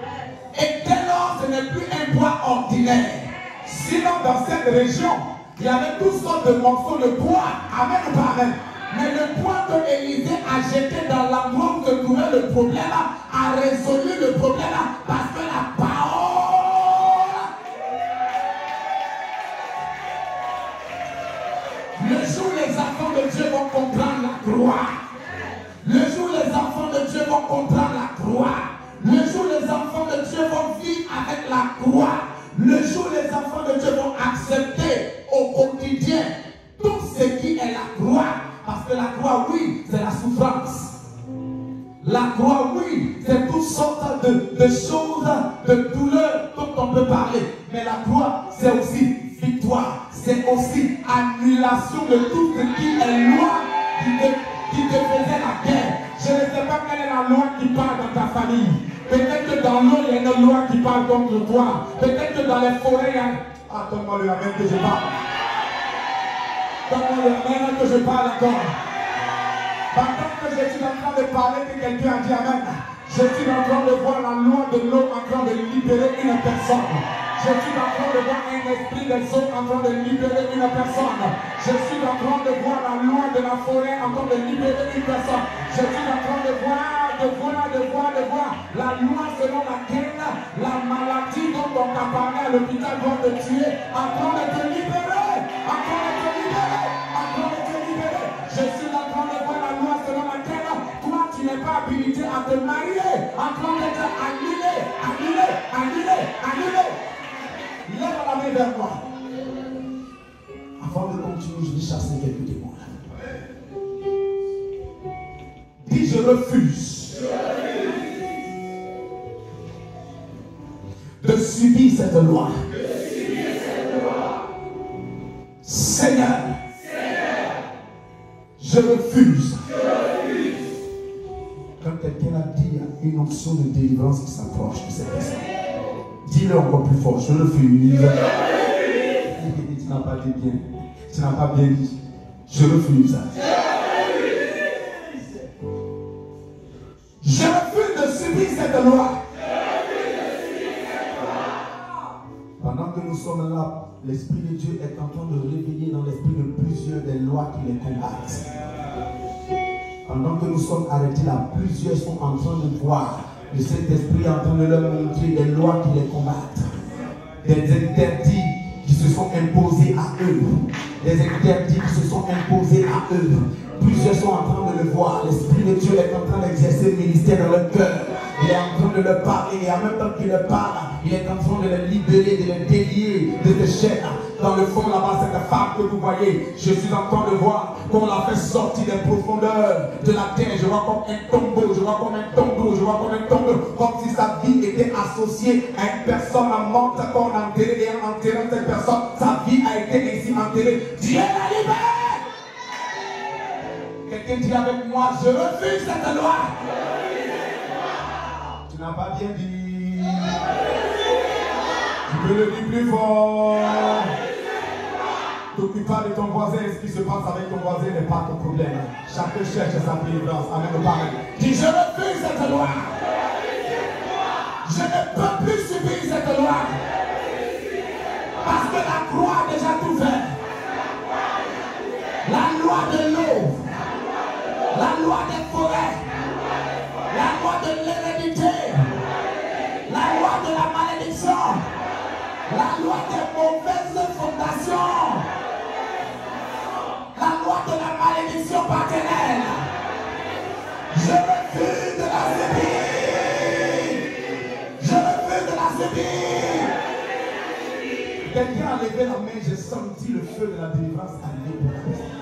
A: Et dès lors, ce n'est plus un bois ordinaire. Sinon, dans cette région, il y avait toutes sortes de morceaux de bois. Amen ou pas amen? Mais le bois que Élisée a jeté dans l'endroit où se trouvait le problème a résolu le problème parce que la parole. Le jour où les enfants de Dieu vont comprendre la croix, le jour où les enfants de Dieu vont comprendre la croix, le jour où les enfants de Dieu vont vivre avec la croix, le jour où les enfants de Dieu vont accepter au quotidien tout ce qui est la croix. Parce que la croix, oui, c'est la souffrance. La croix, oui, c'est toutes sortes de choses, de douleurs dont on peut parler. Mais la croix, c'est aussi victoire. c'est aussi annulation de tout ce qui est loi qui te faisait la guerre. Je ne sais pas quelle est la loi qui parle dans ta famille. Peut-être que dans l'eau, il y a une loi qui parle contre toi. Peut-être que dans les forêts, il y a... Ah, donne-moi le amen que je parle. Donne-moi le amen que je parle encore. Pendant que je suis en train de parler, que quelqu'un a dit amen, je suis en train de voir la loi de l'eau en train de libérer une personne. Je suis en train de voir un esprit des eaux en train de libérer une personne. Je suis en train de voir la loi de la forêt en train de libérer une personne. Je suis en train de voir la loi selon laquelle la maladie dont on t'a parlé à l'hôpital doit te tuer, en train de te libérer, en train de te libérer, en train de te libérer. Je suis en train de voir la loi selon laquelle toi tu n'es pas habilité à te marier, en train d'être annulé, annulé, annulé, annulé. Lève la main vers moi. Avant de continuer, je vais chasser quelques démons. Dis, je refuse de subir cette loi. Seigneur, je refuse. Quand quelqu'un a dit, il y a une onction de délivrance qui s'approche de cette personne. Dis-le encore plus fort, je refuse. Tu n'as pas dit bien. Tu n'as pas bien dit. Je refuse. Je refuse de subir cette loi. Pendant que nous sommes là, l'Esprit de Dieu est en train de réveiller dans l'esprit de plusieurs des lois qui les combattent. Pendant que nous sommes arrêtés là, plusieurs sont en train de voir le Saint-Esprit est en train de leur montrer des lois qui les combattent, des interdits qui se sont imposés à eux, des interdits qui se sont imposés à eux. Plusieurs sont en train de le voir. L'Esprit de Dieu est en train d'exercer le ministère dans leur cœur. Il est en train de leur parler et en même temps qu'il leur parle, il est en train de les libérer, de les délier de ces chaînes. Dans le fond là-bas, cette femme que vous voyez, je suis en train de voir qu'on l'a fait sortir des profondeurs de la terre. Je vois comme un tombeau, je vois comme un tombeau, je vois comme un tombeau, comme si sa vie était associée à une personne morte qu'on a enterrée, et en enterrant cette personne, sa vie a été ainsi enterrée. Dieu la libère. Quelqu'un dit avec moi, je refuse cette loi. Tu n'as pas bien dit. Tu peux le dire plus fort. T'occupe pas de ton voisin, ce qui se passe avec ton voisin n'est pas ton problème. Chacun cherche sa délivrance. Amen ou pas. Dis, je refuse cette loi. Je ne peux plus subir cette loi. Parce que la croix a déjà tout fait. La loi de l'eau. La loi des forêts, la loi de l'hérédité, la loi de la malédiction, la loi des mauvaises fondations, la loi de la malédiction paternelle. Je refuse de la subir. Je refuse de la subir. Quelqu'un a levé la main, j'ai senti le feu de la délivrance arriver pour la personne.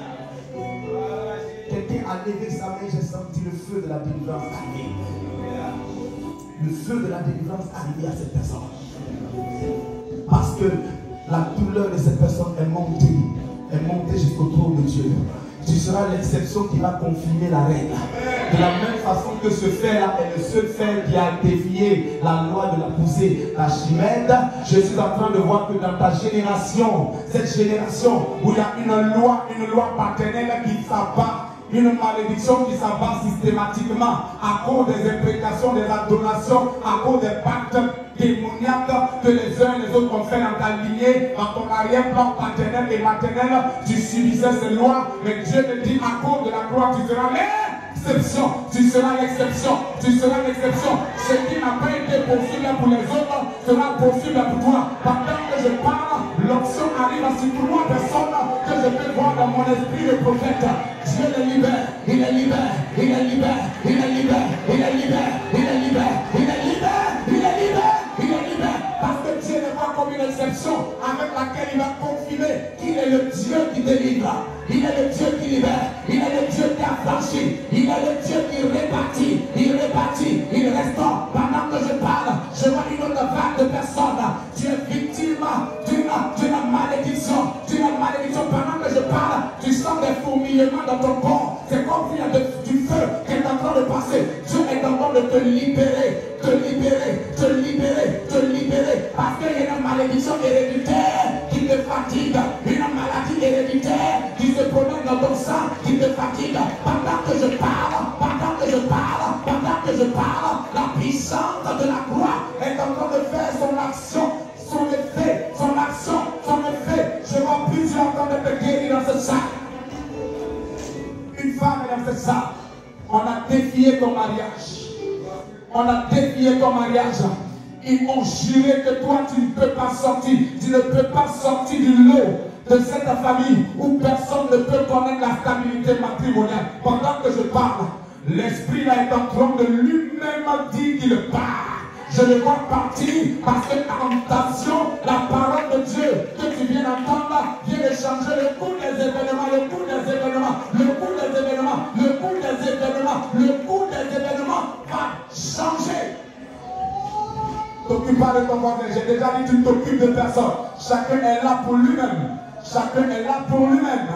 A: Quelqu'un a levé sa main, j'ai senti le feu de la délivrance arriver. Le feu de la délivrance arriver à cette personne. Parce que la douleur de cette personne est montée jusqu'au trône de Dieu. Tu seras l'exception qui va confirmer la règle. De la même façon que ce fer-là est le seul fer qui a défié la loi de la poussée d'Archimède, je suis en train de voir que dans ta génération, cette génération où il y a une loi paternelle qui s'abat, une malédiction qui s'abat systématiquement à cause des imprécations, des adorations, à cause des pactes démoniaques que les uns et les autres ont fait dans ta lignée, dans ton arrière-plan paternel et maternel. Tu subissais ces lois, mais Dieu te dit à cause de la croix, tu seras l'exception. Tu seras l'exception. Tu seras l'exception. Ce qui n'a pas été possible pour les autres sera possible pour toi. Pendant que je parle, l'option arrive à ces 3 personnes que je peux voir dans mon esprit de prophète. Dieu les libère, il les libère, il les libère, il les libère, il les libère, il les libère, il les libère, il les libère, il les libère. Parce que Dieu les voit comme une exception avec laquelle il va confirmer qu'il est le Dieu qui délivre. Il est le Dieu qui libère, il est le Dieu qui affranchit, il est le Dieu qui répartit, il restaure. Pendant que je parle, je vois une autre vague de personnes. Tu es victime d'une malédiction, d'une particulièrement dans ton corps. C'est comme s'il y a du feu qui est en train de passer. Dieu est en train de te libérer, te libérer, te libérer, te libérer. Parce qu'il y a une malédiction héréditaire qui te fatigue, une maladie héréditaire qui se promène dans ton sang, qui te fatigue. Pendant que je parle, pendant que je parle, pendant que je parle, la puissance de la croix est en train de faire son action, son effet, son action, son effet. Je vois plusieurs en train de te guérir dans ce sac. Une femme est dans ce sac. On a défié ton mariage. On a défié ton mariage. Ils ont juré que toi tu ne peux pas sortir. Tu ne peux pas sortir du lot de cette famille où personne ne peut connaître la stabilité matrimoniale. Pendant que je parle, l'esprit là est en train de lui-même dire qu'il part. Je le vois partir parce que la tentation, la parole de Dieu que tu viens d'entendre vient de changer le cours des événements, le cours des événements, le cours des événements, le cours des événements, le cours des événements va changer. T'occupe pas de ton voisin. J'ai déjà dit, tu ne t'occupes de personne. Chacun est là pour lui-même. Chacun est là pour lui-même.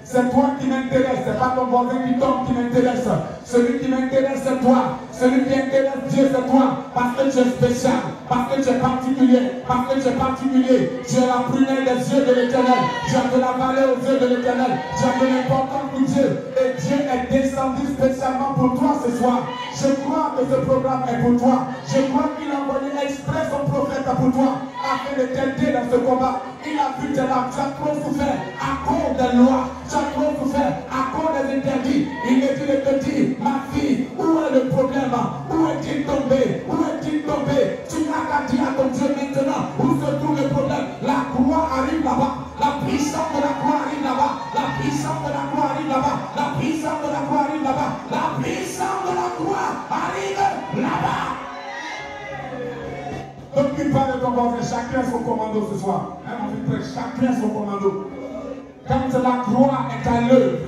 A: C'est toi qui m'intéresse, c'est pas ton voisin qui tombe qui m'intéresse. Celui qui m'intéresse, c'est toi. Celui qui intéresse Dieu, c'est toi. Parce que tu es spécial, parce que tu es particulier, parce que tu es particulier. Tu es la prunelle des yeux de l'Éternel. Tu as de la valeur aux yeux de l'Éternel. Tu as de l'importance pour Dieu. Et Dieu est descendu spécialement pour toi ce soir. Je crois que ce programme est pour toi. Je crois qu'il a envoyé exprès son prophète pour toi, afin de t'aider dans ce combat. Il a vu tes larmes. Tu as trop souffert à cause des lois. Tu as trop souffert à cause des interdits. Il est dit de te dire, ma fille, où est le problème? Où est-il tombé? Où est-il tombé? Tu n'as qu'à dire à ton Dieu maintenant où se trouve le problème. La croix arrive là-bas. La puissance de la croix arrive là-bas. La puissance de la croix arrive là-bas. La puissance de la croix arrive là-bas. La puissance de la croix arrive là-bas. N'occupe pas de ton voisin. Chacun son commando ce soir. Chacun son commando. Quand la croix est à l'œuvre,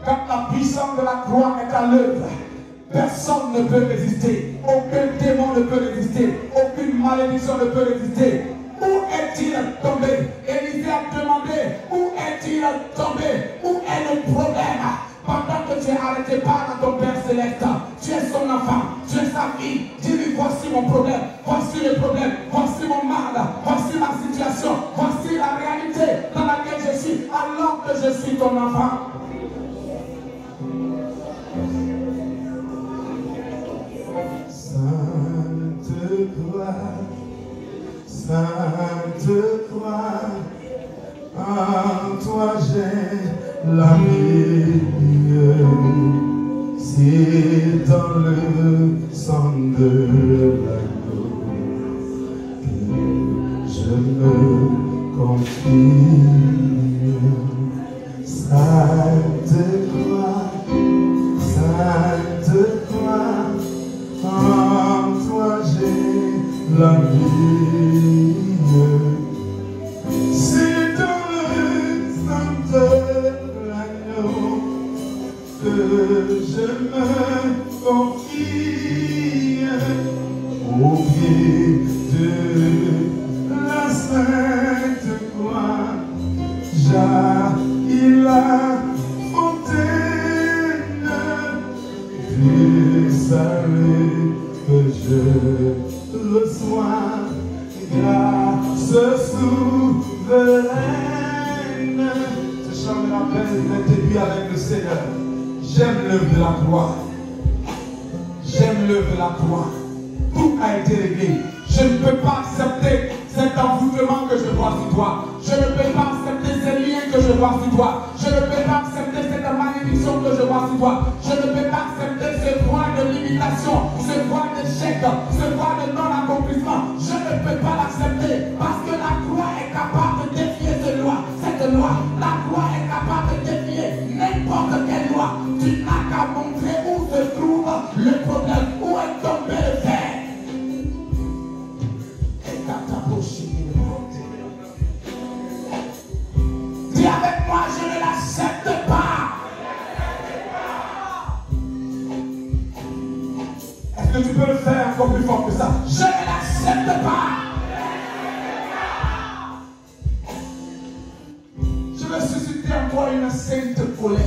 A: quand la puissance de la croix est à l'œuvre, personne ne peut résister. Aucun démon ne peut résister. Aucune malédiction ne peut résister. Où est-il tombé? Élisée a demandé, où est-il tombé? Où est le problème? Pendant que tu es arrêté par ton Père Céleste, tu es son enfant, tu es sa fille. Dis-lui, voici mon problème, voici le problème, voici mon mal, voici ma situation, voici la réalité dans laquelle je suis, alors que je suis ton enfant. Sainte Croix, Sainte Croix, en toi j'ai la vie. C'est dans le sang de l'agneau que je me confie. Sainte Croix, Sainte Croix, en toi j'ai la vie. C'est dans le sang de l'agneau que je me confie. Au pied de la Sainte Croix jaillit la fontaine du salut que je reçois. Grâce souveraine. Ce chant me rappelle mes débuts avec le Seigneur. J'aime l'œuvre de la croix. J'aime l'œuvre de la croix. Tout a été réglé. Je ne peux pas accepter cet envoûtement que je vois sur toi. Je ne peux pas accepter ces liens que je vois sur toi. Je ne peux pas accepter cette malédiction que je vois sur toi. Je ne peux pas accepter ce point de limitation, ce point d'échec, ce point de non-accomplissement. Je ne peux pas l'accepter parce que la croix est capable de défier cette loi. La croix est capable de défier n'importe quelle loi. Tu n'as qu'à montrer où se trouve le problème, où est tombé le fer. Dis avec moi, je ne l'accepte pas. Est-ce que tu peux le faire encore plus fort que ça? Je ne l'accepte pas. Je veux susciter en toi une sainte colère.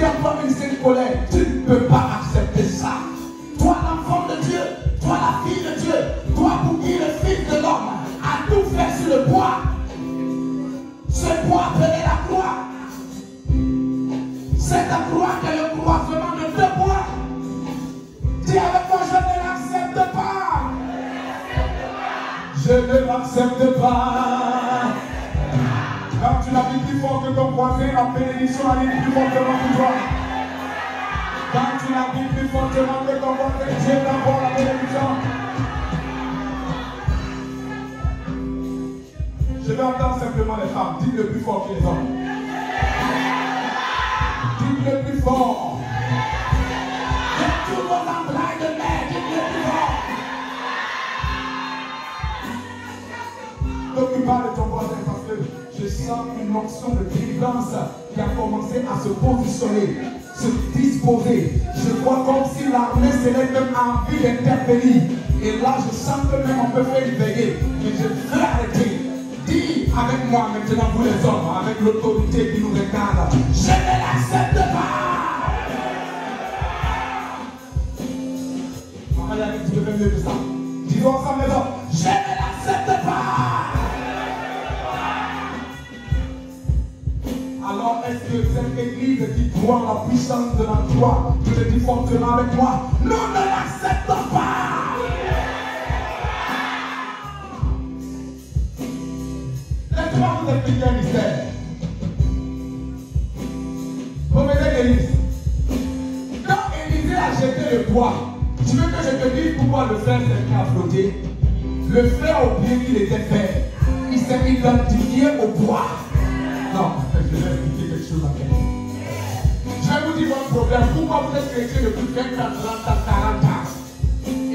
A: en toi une sainte colère. Tu ne peux pas accepter ça. Toi, l'enfant de Dieu, toi, la fille de Dieu, toi, pour qui le Fils de l'homme a tout fait sur le bois. Ce bois appelé la croix. C'est la croix que le croisement de deux bois. Dis avec moi, je ne l'accepte pas. Je ne l'accepte pas. Quand tu l'as vu plus fort que ton voisin, la bénédiction arrive plus fortement pour toi. Quand tu l'as vu plus fortement que ton voisin, Dieu t'envoie la bénédiction. Je vais entendre simplement les femmes. Dites-le plus fort que les hommes. Dites-le plus fort. Tout le monde en blague de mer. Dites-le plus fort. T'occupe pas de ton voisin parce que je sens une onction de délivrance qui a commencé à se positionner, se disposer. Je vois comme si l'armée céleste même a envie d'intervenir. Et là, je sens que même on peut faire une veillée. Mais je veux arrêter. Dis avec moi maintenant, vous les hommes, avec l'autorité qui nous regarde, je ne l'accepte pas. Maman Yannick, tu devrais mieux que ça. Dis-le ensemble les hommes, je ne l'accepte pas. Alors est-ce que cette église qui croit en la puissance de la croix, tu le dis fortement avec moi, nous ne l'acceptons pas. Laissez-moi vous expliquer un mystère. Revenez Élise. Quand Élisée a jeté le bois, tu veux que je te dise pourquoi le fer s'est mis à flotter? Le fer a oublié qu'il était fer. Il s'est identifié au bois. Non, je vais expliquer quelque chose à quelqu'un. Je vais vous dire votre problème. Pourquoi vous êtes chrétien depuis 20 ans, 30 ans, 40 ans?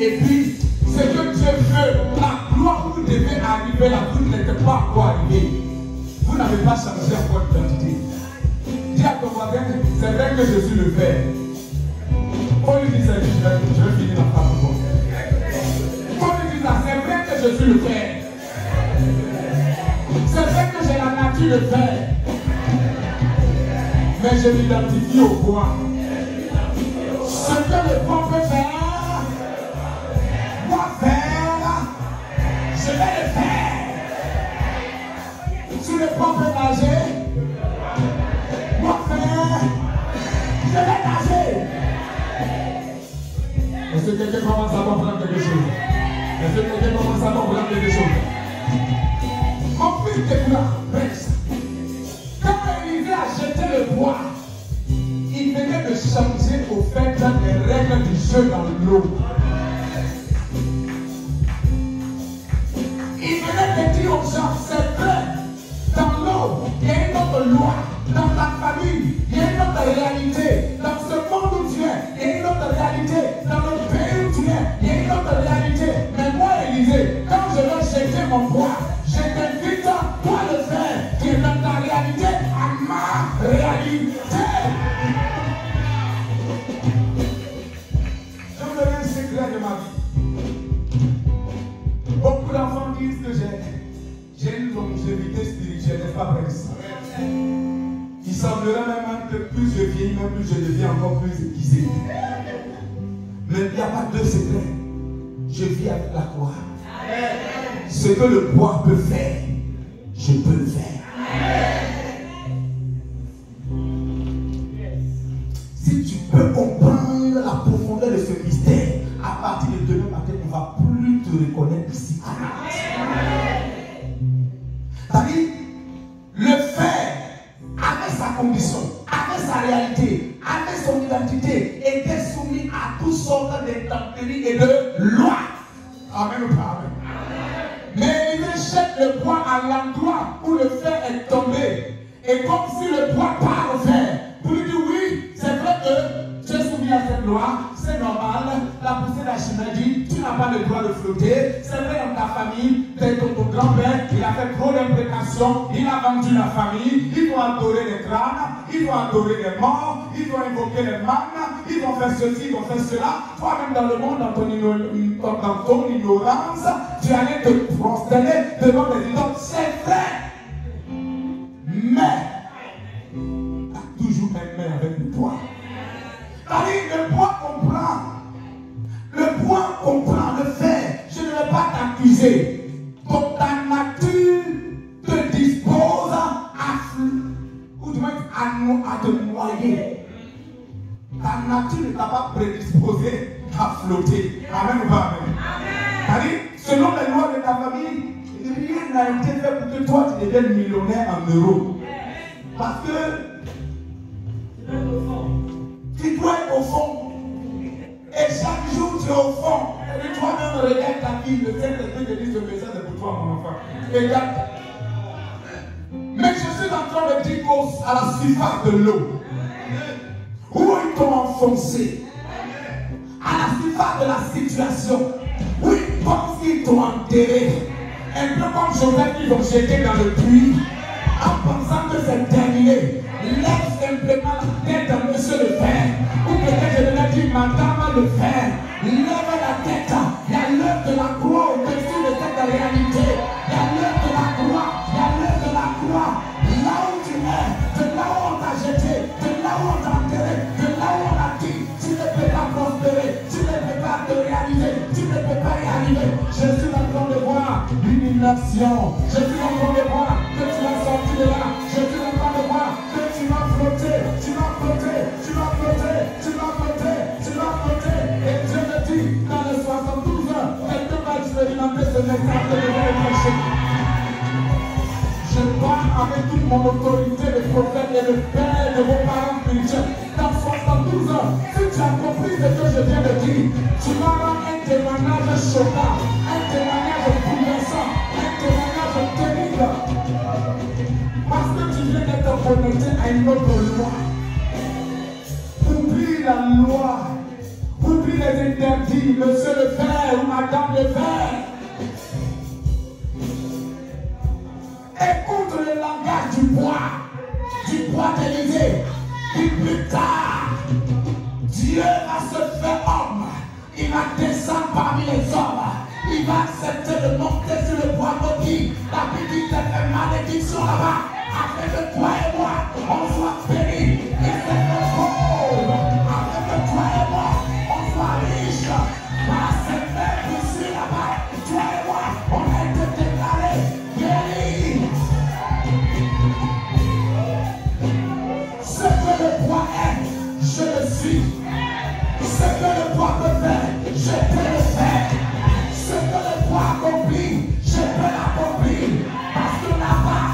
A: Et puis, ce que Dieu veut, la gloire où vous devez arriver, la vous n'êtes pas encore arrivé. Vous n'avez pas changé encore d'identité. Dis à ton voisin, c'est vrai que je suis le Père. Quand lui dit ça, je vais finir la phrase. Quand lui dit ça, c'est vrai que je suis le Père. C'est vrai que j'ai la nature de Père. Mais je m'identifie au bois. Ce que le bois peut faire, moi faire, je vais le faire. Si le bois peut nager, moi faire, je vais nager. Est-ce que quelqu'un commence à comprendre quelque chose? Est-ce que quelqu'un commence à comprendre quelque chose? Mon fils de gloire, quand Élisée a jeté le bois, il venait de changer au fait les règles du jeu dans l'eau. Il venait de dire aux gens, c'est vrai, dans l'eau, il y a une autre loi. Dans ta famille, il y a une autre réalité. Dans ce monde où tu es, il y a une autre réalité. Dans le pays où tu es, il y a une autre réalité. Mais moi, Élisée, quand je vais jeter mon bois, je t'invite, toi le faire, qui est dans ta réalité, à ma réalité. Je vous donne un secret de ma vie. Beaucoup d'enfants disent que j'ai une longévité spirituelle, n'est-ce pas, Prince? Il semblerait même que plus je vieillis, même plus je deviens encore plus aiguisé. Mais il n'y a pas de secret. Je vis avec la croix. Ce que le bois peut faire, je peux le faire. Si tu peux comprendre la profondeur de ce mystère, à partir de demain matin, on ne va plus te reconnaître ici. C'est-à-dire, le faire avec sa condition, avec sa réalité, avec son identité, était soumis à toutes sortes d'intempéries et de lois. Amen ou pas? Amen. Mais il jette le bois à l'endroit où le fer est tombé. Et comme si le bois part au fer. Pour lui dire oui, c'est vrai que tu es soumis à cette loi, c'est normal. La poussée d'Archimède, tu n'as pas le droit de flotter. C'est vrai dans ta famille, ton grand-père, il a fait trop d'imprécations, il a vendu la famille, il doit adorer les crânes, il doit adorer les morts, il doit invoquer les mânes, il doit faire ceci, il doit faire cela. Toi-même dans le monde, dans ton ignorance, tu allais te prosterner devant les idoles. C'est vrai. Mais, tu as toujours un main avec le poids. nature ne t'a pas prédisposé à flotter. Amen ou pas amen? C'est-à-dire, selon les lois de ta famille, rien n'a été fait pour que toi tu deviennes millionnaire en euros. Parce que tu dois être au fond. Et chaque jour tu es au fond. Et toi-même regarde ta vie. Le Saint-Esprit te dit ce message est pour toi, mon enfant. Regarde. Mais je suis en train de dire à la surface de l'eau. Où ils t'ont enfoncé. À la surface de la situation. Où ils pensent qu'ils t'ont enterré. Un peu comme Joseph, ils l'ont jeté dans le puits. En pensant que c'est terminé. Lève simplement la tête à monsieur le père. Ou peut-être je devrais dire madame le père. Lève la tête. Il y a l'heure de la croix au-dessus de cette réalité. Il y a l'heure de la croix. Il y a l'heure de la croix. Là où tu es, de là où on t'a jeté, de là où on t'a enterré, de là où on a dit, tu ne peux pas prospérer, tu ne peux pas te réaliser, tu ne peux pas y arriver. Je suis en train de voir une inondation. Je suis en train de voir que tu vas sortir de là. Je suis en train de voir que tu vas flotter, tu vas flotter, tu vas flotter, tu vas flotter, tu vas flotter. Et Dieu me dit, dans les 72 heures, quelqu'un va expérimenter ce message de l'évêché. Je parle avec toute mon autorité, le prophète et le père de vos parents spirituels. Dans 72 heures, si tu as compris ce que je viens de dire, tu vas avoir un témoignage choquant, un témoignage bouleversant, un témoignage terrible. Parce que tu viens d'être connecté à une autre loi. Oublie la loi. Oublie les interdits, monsieur le père ou madame le père. Écoute le langage du bois d'Élysée. Et plus tard, Dieu va se faire homme. Il va descendre parmi les hommes. Il va accepter de monter sur le bois maudit. La Bible dit qu'il fait malédiction là-bas. Afin que toi et moi, on soit bénis. Et c'est le pauvre. Afin que toi et moi, on soit riches. Par cette même ici là-bas, toi et moi, on a été déclarés guéris. Ce que le bois est, je le suis. Ce que le bois peut faire, je peux le faire. Ce que le bois accomplit, je peux l'accomplir. Parce que là-bas,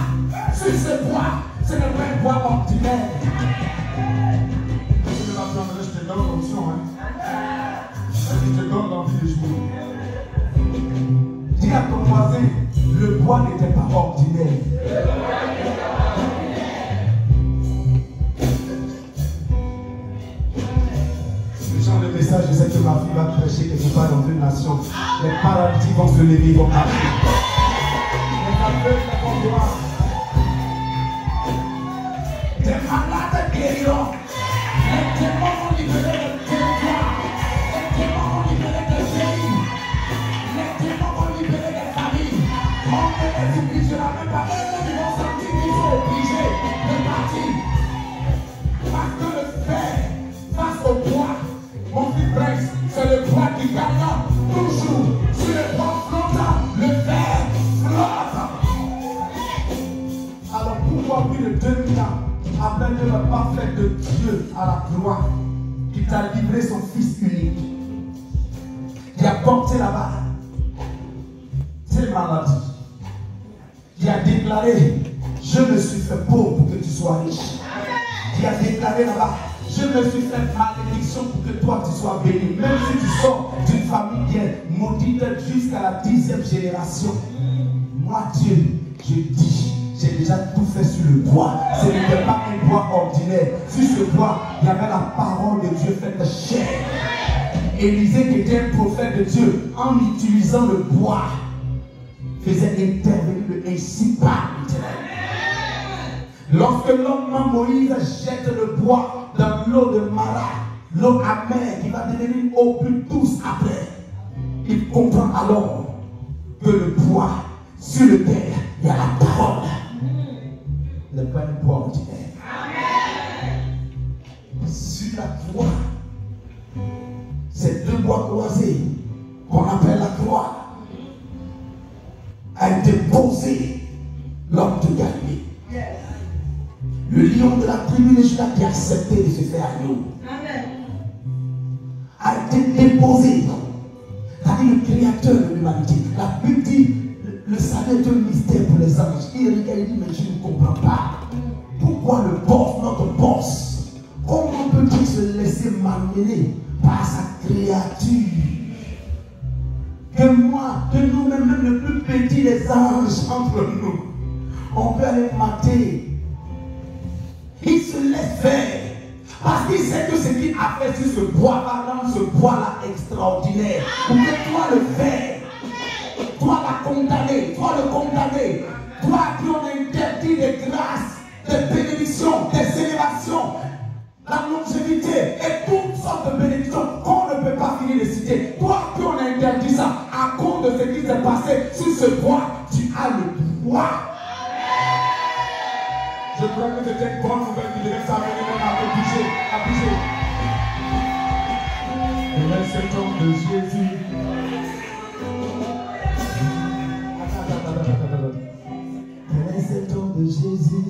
A: sur ce bois, ce n'est pas un bois ordinaire. Je te donne l'option, hein. Je te donne l'envie de jouer. Dis à ton voisin, le bois n'était pas ordinaire. Le message, je sais que ma fille va prêcher quelque part dans une nation. Les paradis vont se lever, vont marcher. Les aveugles vont voir. Des malades guériront. Les démons vont libérer le territoire. Les démons vont libérer des pays. Les démons vont libérer des familles. On ne les obligera même pas. Ils vont sentir qu'ils sont obligés de partir. Parce que le fer face au bois. Mon fils Prince, c'est le bois qui gagne toujours. Sur le bois flottant, le fer flotte. Alors pourquoi plus de 2000 ans, après l'œuvre parfaite de Dieu à la croix, qui t'a livré son fils unique, qui a porté là-bas tes maladies, qui a déclaré, je me suis fait pauvre pour que tu sois riche, qui a déclaré là-bas, je me suis fait malédiction pour que toi tu sois béni. Même si tu sors d'une famille qui est maudite jusqu'à la 10e génération. Moi Dieu, je dis, j'ai déjà tout fait sur le bois. Ce n'était pas un bois ordinaire. Sur ce bois, il y avait la parole de Dieu faite chair. Élisée qui était un prophète de Dieu, en utilisant le bois, faisait intervenir le ainsi par l'Éternel. Lorsque l'homme Moïse jette le bois dans l'eau de Mara, l'eau amère qui va devenir eau plus douce après, il comprend alors que le bois, sur le terre, il y a la parole. Le pas un bois ordinaire. Sur la croix, ces deux bois croisés qu'on appelle la croix a été posé l'homme de Galilée. Le lion de la tribu de Juda qui a accepté de se faire agneau. été déposé. C'est-à-dire le créateur de l'humanité. La Bible dit, le salut est un mystère pour les anges. Il regarde et dit, mais je ne comprends pas. Pourquoi le boss, notre boss, comment peut-il se laisser m'amener par sa créature? Que moi, que nous-mêmes, même le plus petit des anges entre nous, on peut aller mater. Il se laisse faire. Parce qu'il sait que ce qu'il a fait sur ce bois-là, dans ce bois-là extraordinaire, pour que toi le faire, toi la condamner, toi le condamner, toi qui on interdit des grâces, des bénédictions, des élévations, la longévité et toutes sortes de bénédictions qu'on ne peut pas finir de citer. Toi qui on interdit ça, à cause de ce qui s'est passé sur ce bois, tu as le pouvoir. Je crois que c'était une bonne nouvelle qui devait s'amener même à bouger, à bouger. Et cet homme de Jésus. Quel est cet homme de Jésus?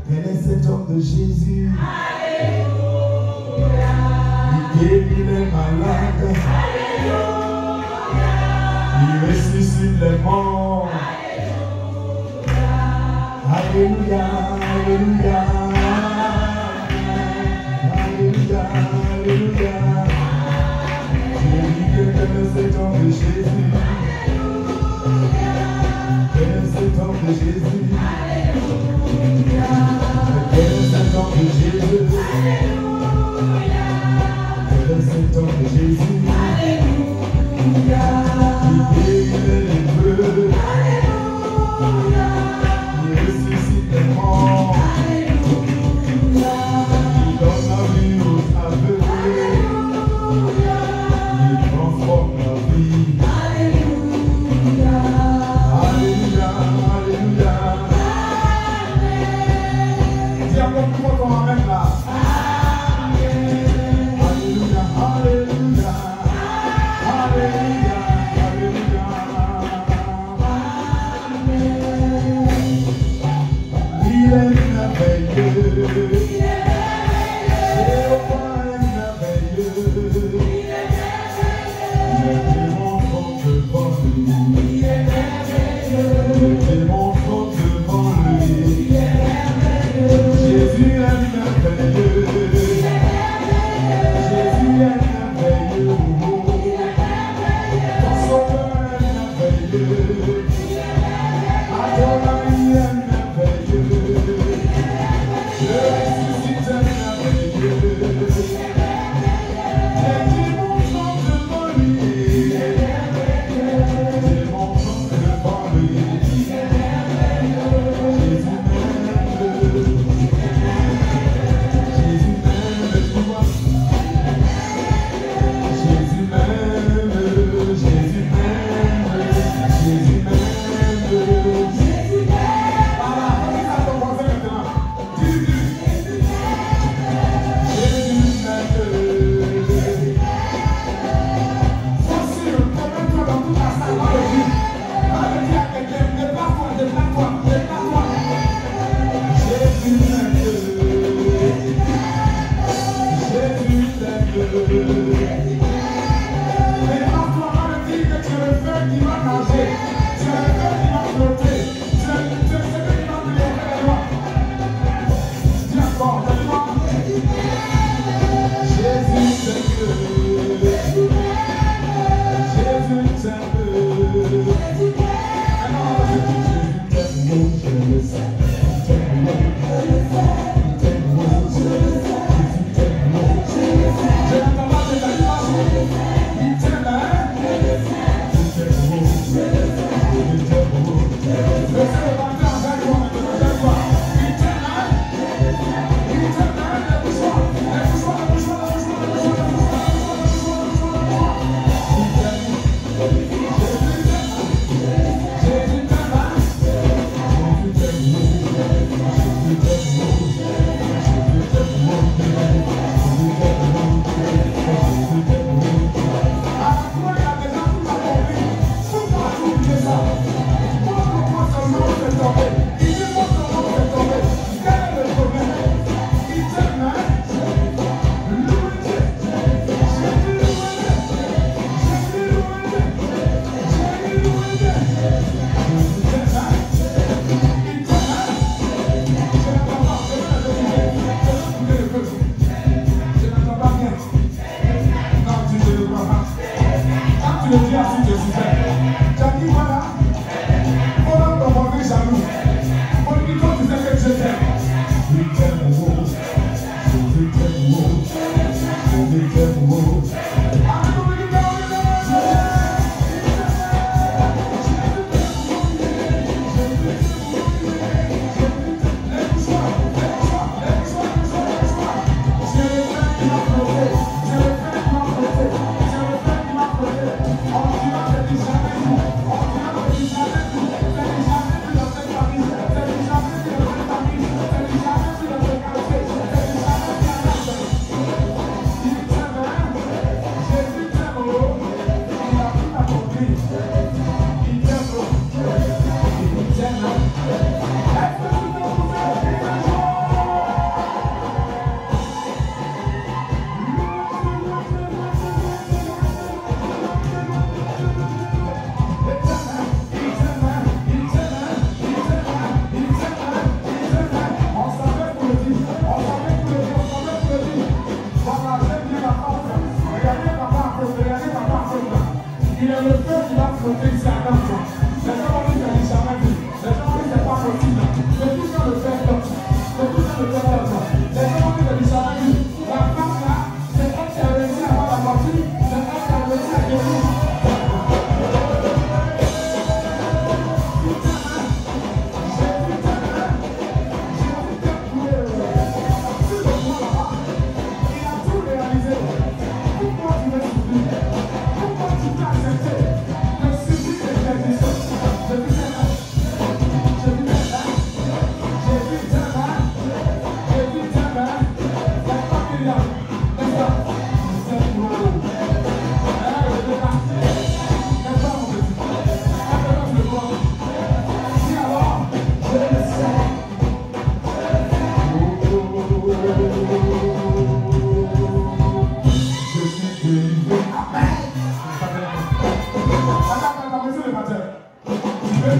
A: Quel est cet homme de Jésus? Il guérit les malades. Il ressuscite les morts. Alléluia, alléluia, alléluia, alléluia. J'ai dit que quel est cet homme de Jésus? Quel est cet homme de Jésus? Quel est cet homme de Jésus? Quel est cet homme de Jésus? Il guérit les lépreux. Il ressuscite les morts. Il donne la vie aux aveugles. Il transforme la vie. Alléluia, alléluia. Dis encore plus fort ton amen là. Alléluia, alléluia. Alléluia, alléluia. Il est merveilleux. Jéhovah est merveilleux. Les démons sont devant lui. Les démons sont devant lui. Jésus est merveilleux. Jésus est merveilleux. Ton sauveur est merveilleux. Adonai est merveilleux. Le ressuscite est merveilleux. Les démons sont devant lui. Les démons sont devant lui. Jésus m'aime le pouvoir. Jésus m'aime, Jésus m'aime, Jésus m'aime. Voilà, on va commencer maintenant. Jésus m'aime. Voici le problème dans toute la salle, on le dit. On le dit à quelqu'un, déplace-toi, déplace-toi, déplace-toi. Jésus m'aime. Jésus t'aime. Mais parfois on va dire que tu es le feu qui va nager, tu es le feu qui va flotter, tu es celui qui va te lever les doigts. Dis encore, dis-moi. Jésus t'aime. Jésus t'aime. Alors, Jésus t'aime, je le sais. T'aime, je le sais. T'aime, je le sais. Je n'entends pas tes animations. Il t'aime, hein? Je t'aime, je le sais.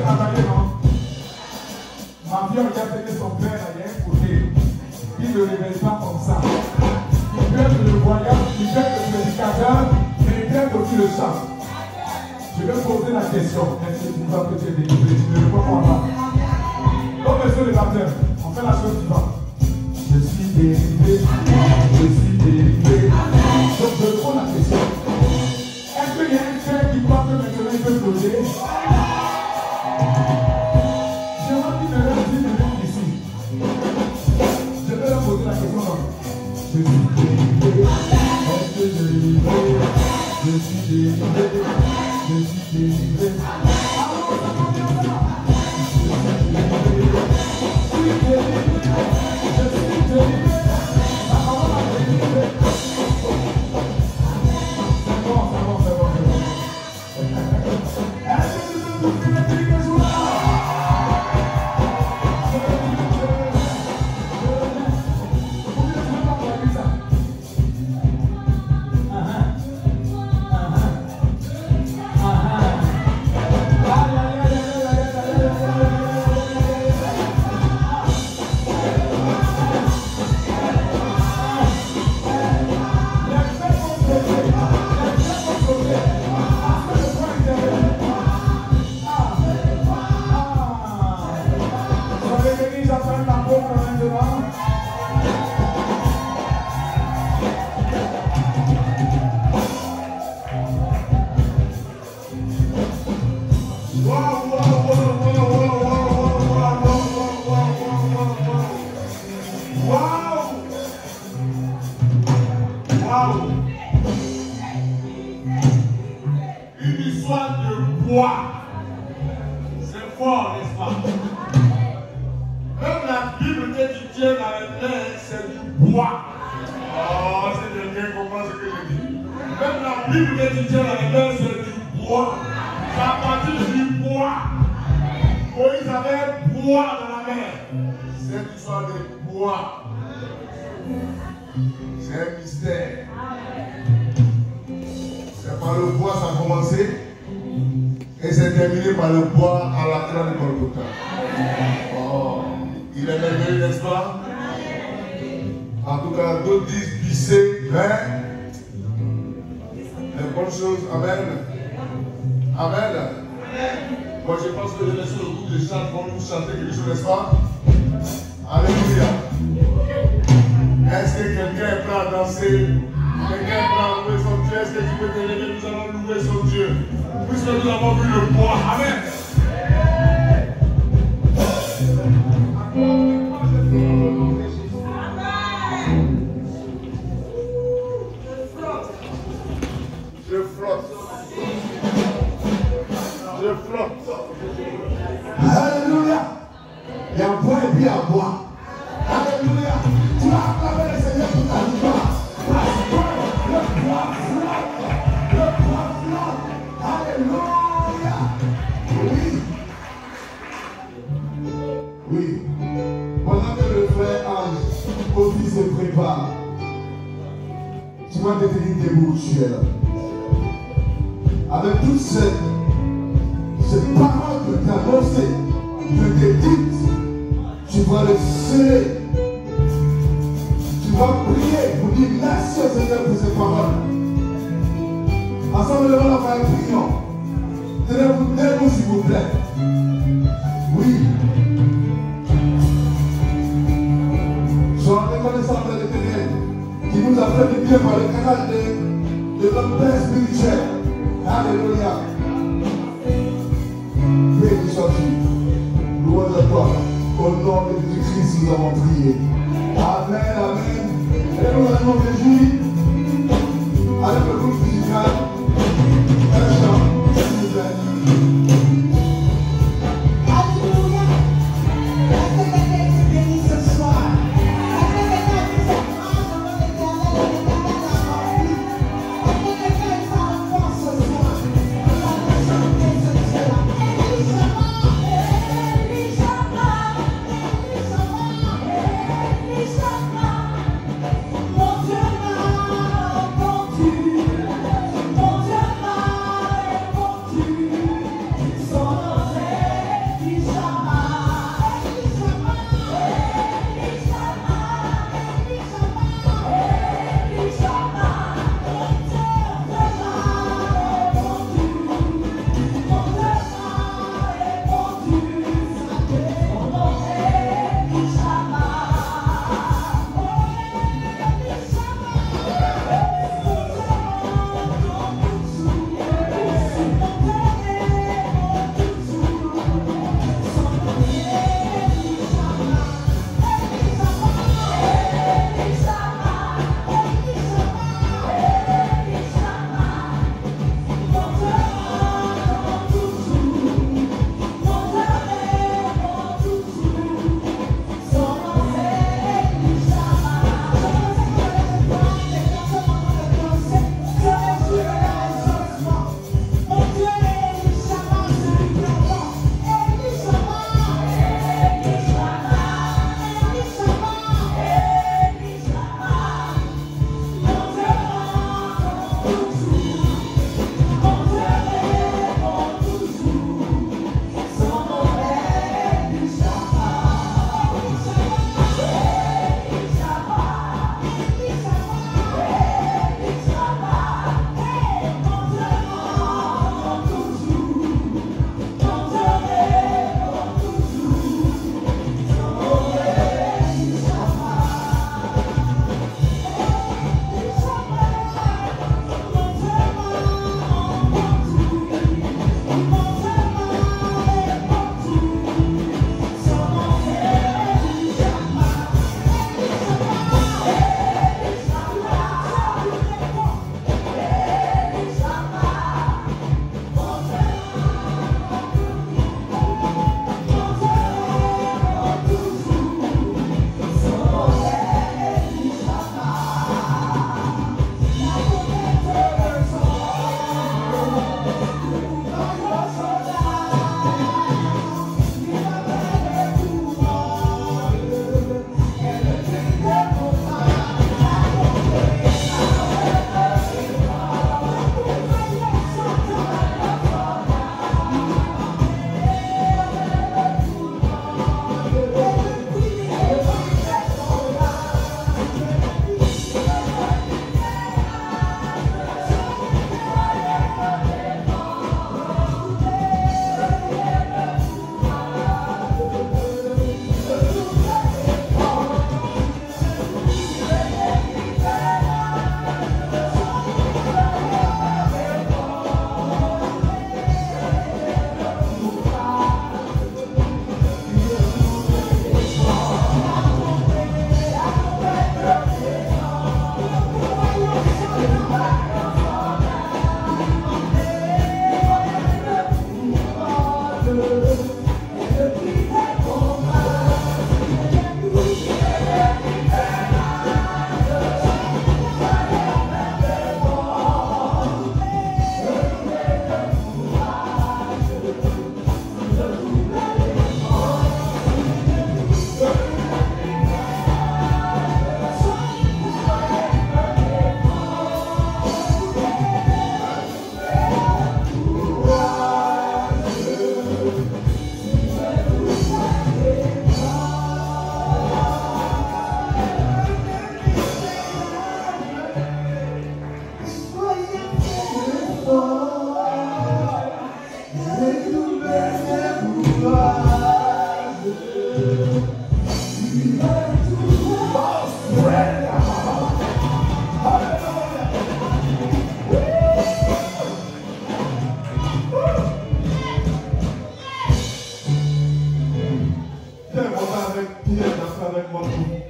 B: travailler, non? Ma fille regarde que son père a un côté. Il ne le réveille pas comme ça. Il peut être le voyant, il peut être le prédicateur, mais il peut être aussi le chant. Je vais poser la question. Est-ce que tu vois que tu es délivré? Tu ne réponds pas. Comme monsieur le baptême, on fait la chose suivante. Je suis délivré. Je suis délivré. Donc je pose la question. Est-ce qu'il y a un frère qui croit que maintenant il peut plonger? Je vois qu'il me reste 10 minutes ici. Je vais leur poser la question. Je suis délivré. Est-ce que je suis délivré? Je suis délivré. Je suis délivré.
A: Avec toutes ces paroles que tu as annoncées, que tu dites, tu vas les sceller. Tu vas prier pour dire merci au Seigneur pour ces paroles. Ensemble, devant la faire prions. Tenez-vous s'il vous plaît. Oui. Sois reconnaissant de l'Éternel qui nous a fait du bien par le canal de notre Père spirituel. Alléluia. Béni sois-tu. Louange à toi. Au nom de Jésus-Christ, nous avons prié. Amen, amen. Et nous allons réjouir avec le groupe musical. Un chant, s'il vous plaît.
C: Alléluia. Est-ce que quelqu'un est béni ce soir? Est-ce que quelqu'un est grâce au nom de l'Éternel et l'Éternel a rempli? Est-ce que quelqu'un est sans force ce soir? Nous allons chanter ce Dieu-là. Mon Dieu m'a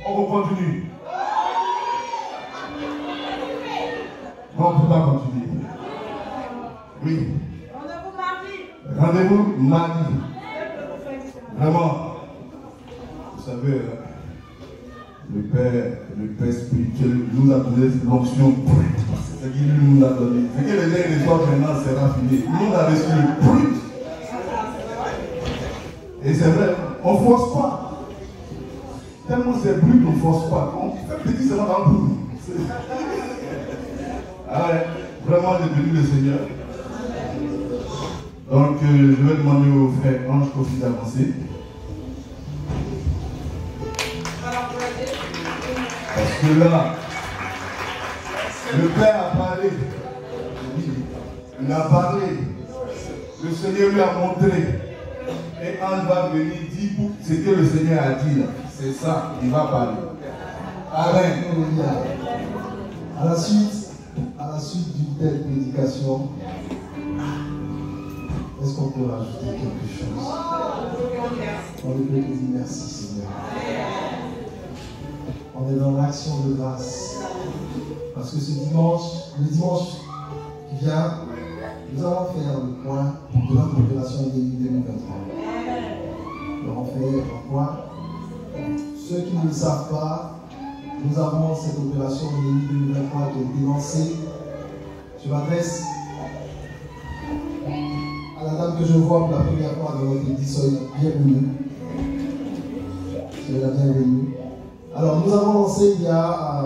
B: On continue. Non, on ne peut pas continuer. Oui. Rendez-vous mardi. Vraiment. Vous savez, le Père spirituel nous a donné l'onction brute. C'est ce qu'il nous a donné. C'est que les uns et les autres maintenant sera fini. Nous a reçu le brut. Et c'est vrai, on ne force pas. Tellement c'est brut, on ne force pas. On fait petit seulement dans le bout. Ah ouais, vraiment, j'ai béni le Seigneur. Donc, je vais demander au frère Ange Kofi d'avancer. Parce que là, le Père a parlé. Il a parlé. Le Seigneur lui a montré. Et Ange va venir dire ce que le Seigneur a dit là. C'est ça, il va parler. Amen.
D: À la suite d'une telle prédication, est-ce qu'on peut rajouter quelque chose? On peut dire merci Seigneur. On est dans l'action de grâce. Parce que ce dimanche, le dimanche qui vient, nous allons faire le point de notre opération début 2023. Nous allons faire un point. Ceux qui ne le savent pas, nous avons cette opération début 2023 qui a été lancée. Je m'adresse à la dame que je vois pour la première fois dans notre église. Soyez bienvenue. Soyez la bienvenue. Alors, nous avons lancé il y a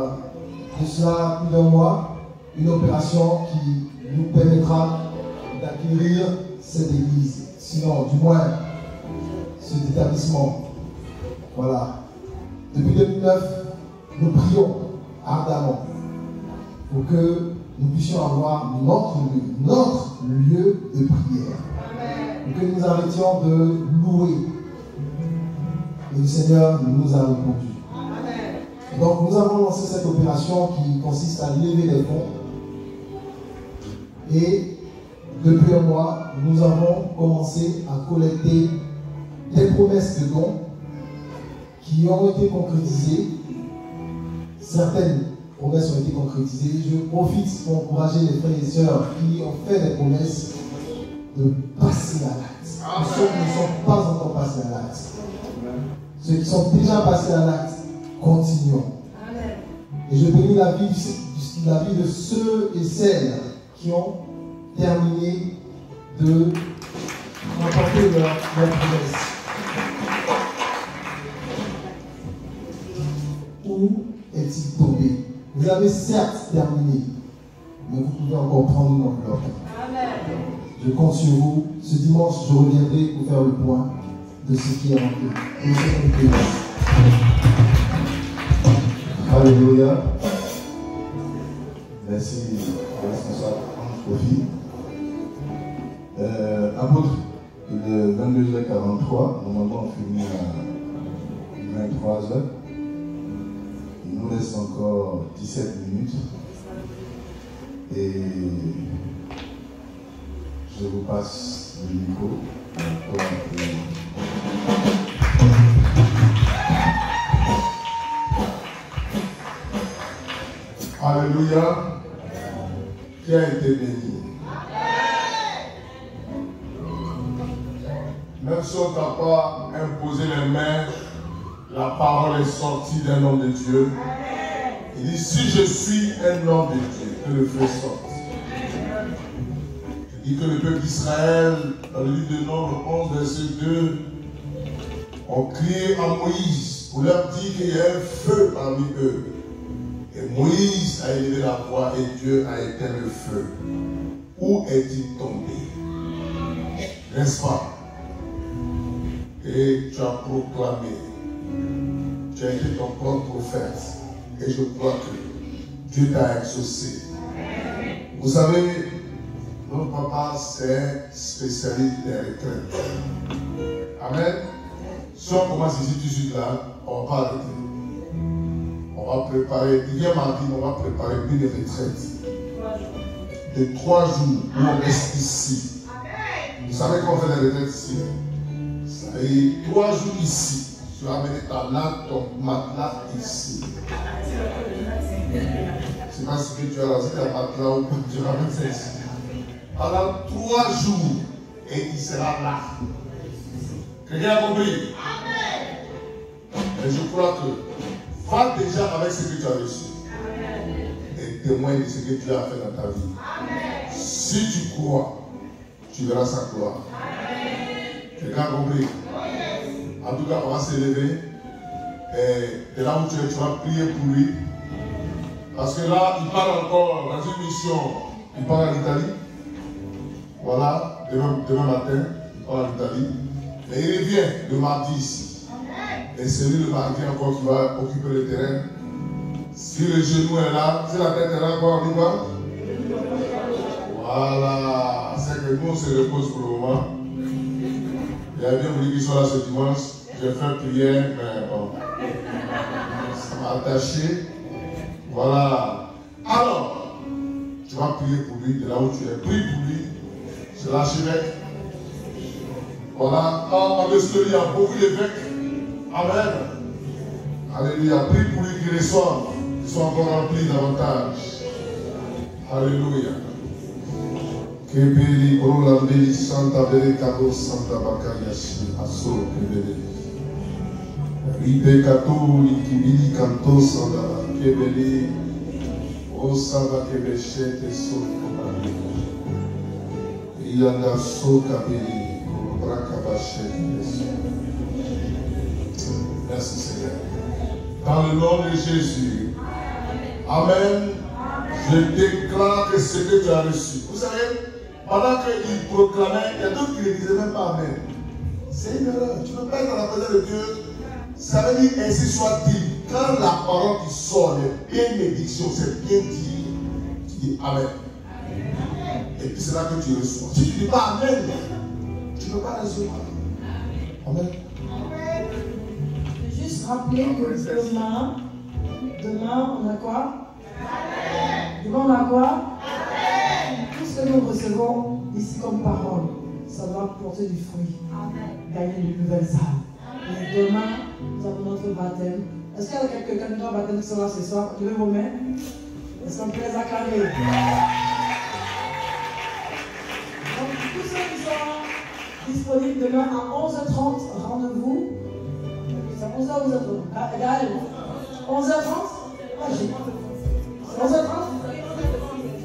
D: de cela plus d'un mois une opération qui nous permettra d'acquérir cette église, sinon du moins cet établissement. Voilà. Depuis 2009, nous prions ardemment pour que nous puissions avoir notre lieu de prière. Pour que nous arrêtions de louer. Et le Seigneur nous a répondu. Donc nous avons lancé cette opération qui consiste à lever les fonds. Et depuis un mois, nous avons commencé à collecter des promesses de dons qui ont été concrétisées. Certaines promesses ont été concrétisées. Je profite pour encourager les frères et sœurs qui ont fait des promesses de passer à l'acte. Ceux qui ne sont pas encore passés à l'acte. Ceux qui sont déjà passés à l'acte, continuons. Et je bénis la vie de ceux et celles qui ont terminé de remporter leur promesse. Où est-il tombé? Vous avez certes terminé, mais vous pouvez encore prendre une enveloppe. Je compte sur vous. Ce dimanche, je reviendrai pour faire le point de ce qui est rentré.
A: Alléluia. Merci, responsable Ange Kofi. Apôtre, il est 22h43. Normalement, on finit à 23h. Il nous reste encore 17 minutes. Et je vous passe le micro.
B: Alléluia. Qui a été béni?
E: Même si on ne t'a pas imposé les mains, la parole est sortie d'un homme de Dieu. Il dit, si je suis un homme de Dieu, que le feu sorte. Il dit que le peuple d'Israël, dans le livre de Nombre 11, verset 2, ont crié à Moïse pour leur dire qu'il y a un feu parmi eux. Et Moïse a élevé la voix et Dieu a éteint le feu. Où est-il tombé? N'est-ce pas? Et tu as proclamé. Tu as été ton propre prophète. Et je crois que Dieu t'a exaucé. Vous savez, notre papa, c'est spécialiste des retraites. Amen. Si on commence ici tout de suite là, on ne va pas arrêter. On va préparer, il vient mardi, on va préparer une retraite de 3 jours où on reste ici. Vous savez qu'on fait les retraites ici? Ça veut dire 3 jours ici. Tu vas amener ton matelas ici. Je ne sais pas ce que tu as là, si tu as un matelas ou tu ramènes ça ici. Pendant 3 jours, et il sera là. Quelqu'un a compris? Et je crois que va déjà avec ce que tu as reçu. Et témoigne de ce que tu as fait dans ta vie. Si tu crois, tu verras sa gloire. Quelqu'un a compris? En tout cas, on va s'élever. Et là où tu es, tu vas prier pour lui. Parce que là, il part encore dans une mission. Il part en Italie. Voilà, demain matin, il part en Italie. Et il revient le mardi ici. Et c'est lui le mardi encore qui va occuper le terrain. Si le genou est là, si la tête est là, quoi, on y va? Voilà. C'est que nous, on se repose pour le moment. Il a bien voulu qu'il soit là ce dimanche. J'ai fait prière, mais bon. Ça m'a attaché. Voilà. Alors, tu vas prier pour lui, de là où tu es. Prie pour lui. C'est l'archevêque. Voilà. En Australie, il y a beaucoup d'évêques. Amen. Alléluia. Prie pour lui qu'il reçoive. Qu'il soit encore rempli davantage. Alléluia. Kebeli, Orolambeli, Santa Bele, Kado, Santa Bakayashi, Asso, Kebeli. Ribe Kato, Likibili, Kanto, Santa Kebeli, Osava Kebeshete, Sokobali. Yanda Sokabeli, Brakabashete. Merci Seigneur. Dans le nom de Jésus. Amen. Je déclare que ce que tu as reçu. Vous savez, pendant qu'il proclamait, il y a d'autres qui ne disaient même pas Amen. C'est une erreur. Tu ne peux pas être dans la présence de Dieu. Ça veut dire ainsi soit-il. Quand la parole qui sort, les bénédictions, c'est bien dit, tu dis Amen. Et puis c'est là que tu reçois. Si tu ne dis pas Amen, tu ne peux pas recevoir. Amen.
C: Je veux juste rappeler que demain, on a quoi? Demain, on a quoi? Tout ce que nous recevons ici comme parole, ça doit porter du fruit. Gagner de nouvelles âmes. Et demain, nous avons notre baptême. Est-ce qu'il y a quelqu'un qui a un baptême qui sera ce soir? Levez vos mains. Est-ce qu'on peut les acclamer? Donc, tous ceux qui sont disponibles demain à 11h30, rendez-vous. C'est 11h ou 11h30? Égal. 11h30? Ah, j'ai 11h30?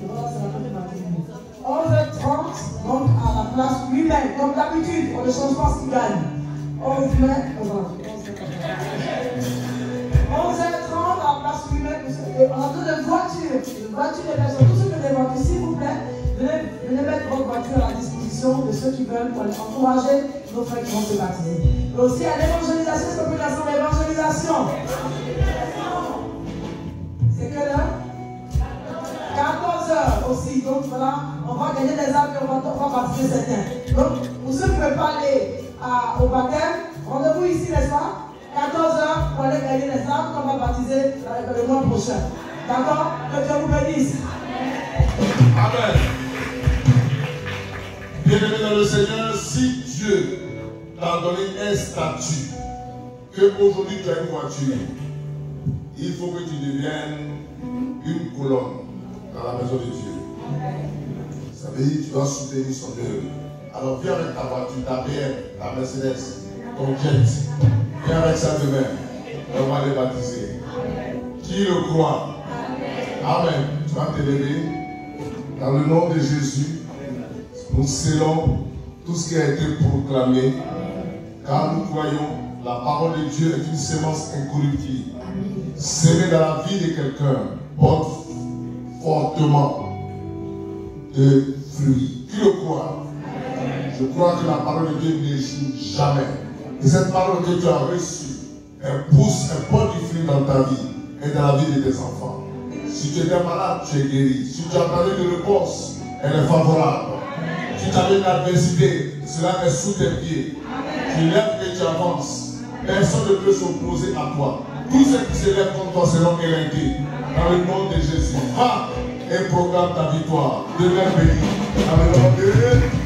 C: Voilà, c'est la première matinée. 11h30, donc à la place lui-même. Comme d'habitude, on ne change pas ce qui gagne. 11h30 à la place lui-même. On a besoin de voitures. De voitures des personnes. Tous ceux qui ont des voitures, s'il vous plaît, venez mettre votre voiture à la disposition de ceux qui veulent pour aller encourager nos frères qui vont se baptiser. Et aussi à l'évangélisation, c'est comme une nation d'évangélisation. C'est quelle heure? 14h aussi. Donc voilà, on va gagner des âmes et on va baptiser certains. Donc pour ceux qui ne veulent pas aller au baptême, rendez-vous ici, n'est-ce pas? 14h pour aller gagner les âmes qu'on va baptiser le mois prochain. D'accord? Que Dieu vous bénisse.
E: Amen. Bien-aimé dans le Seigneur, si Dieu t'a donné un statut, qu'aujourd'hui tu as une voiture, il faut que tu deviennes une colonne dans la maison de Dieu. Ça veut dire que tu dois soutenir son œuvre Alors viens avec ta voiture, ta BM, ta Mercedes, ton jet. Viens avec ça demain. On va les baptiser. Qui le croit? Amen. Tu vas te lever. Dans le nom de Jésus, nous scellons tout ce qui a été proclamé. Car nous croyons, la parole de Dieu est une sémence incorruptible. Sémée dans la vie de quelqu'un porte fortement de fruits. Qui le croit? Je crois que la parole de Dieu ne joue jamais. Et cette parole que tu as reçue, elle pousse, elle porte du fruit dans ta vie et dans la vie de tes enfants. Si tu étais malade, tu es guéri. Si tu as parlé de réponse, elle est favorable. Si tu avais une adversité, cela est sous tes pieds. Tu lèves et tu avances. Personne ne peut s'opposer à toi. Tous ceux qui se lèvent contre toi seront éreintés. Dans le nom de Jésus. Va et proclame ta victoire. Deviens béni. Dans le nom de Jésus.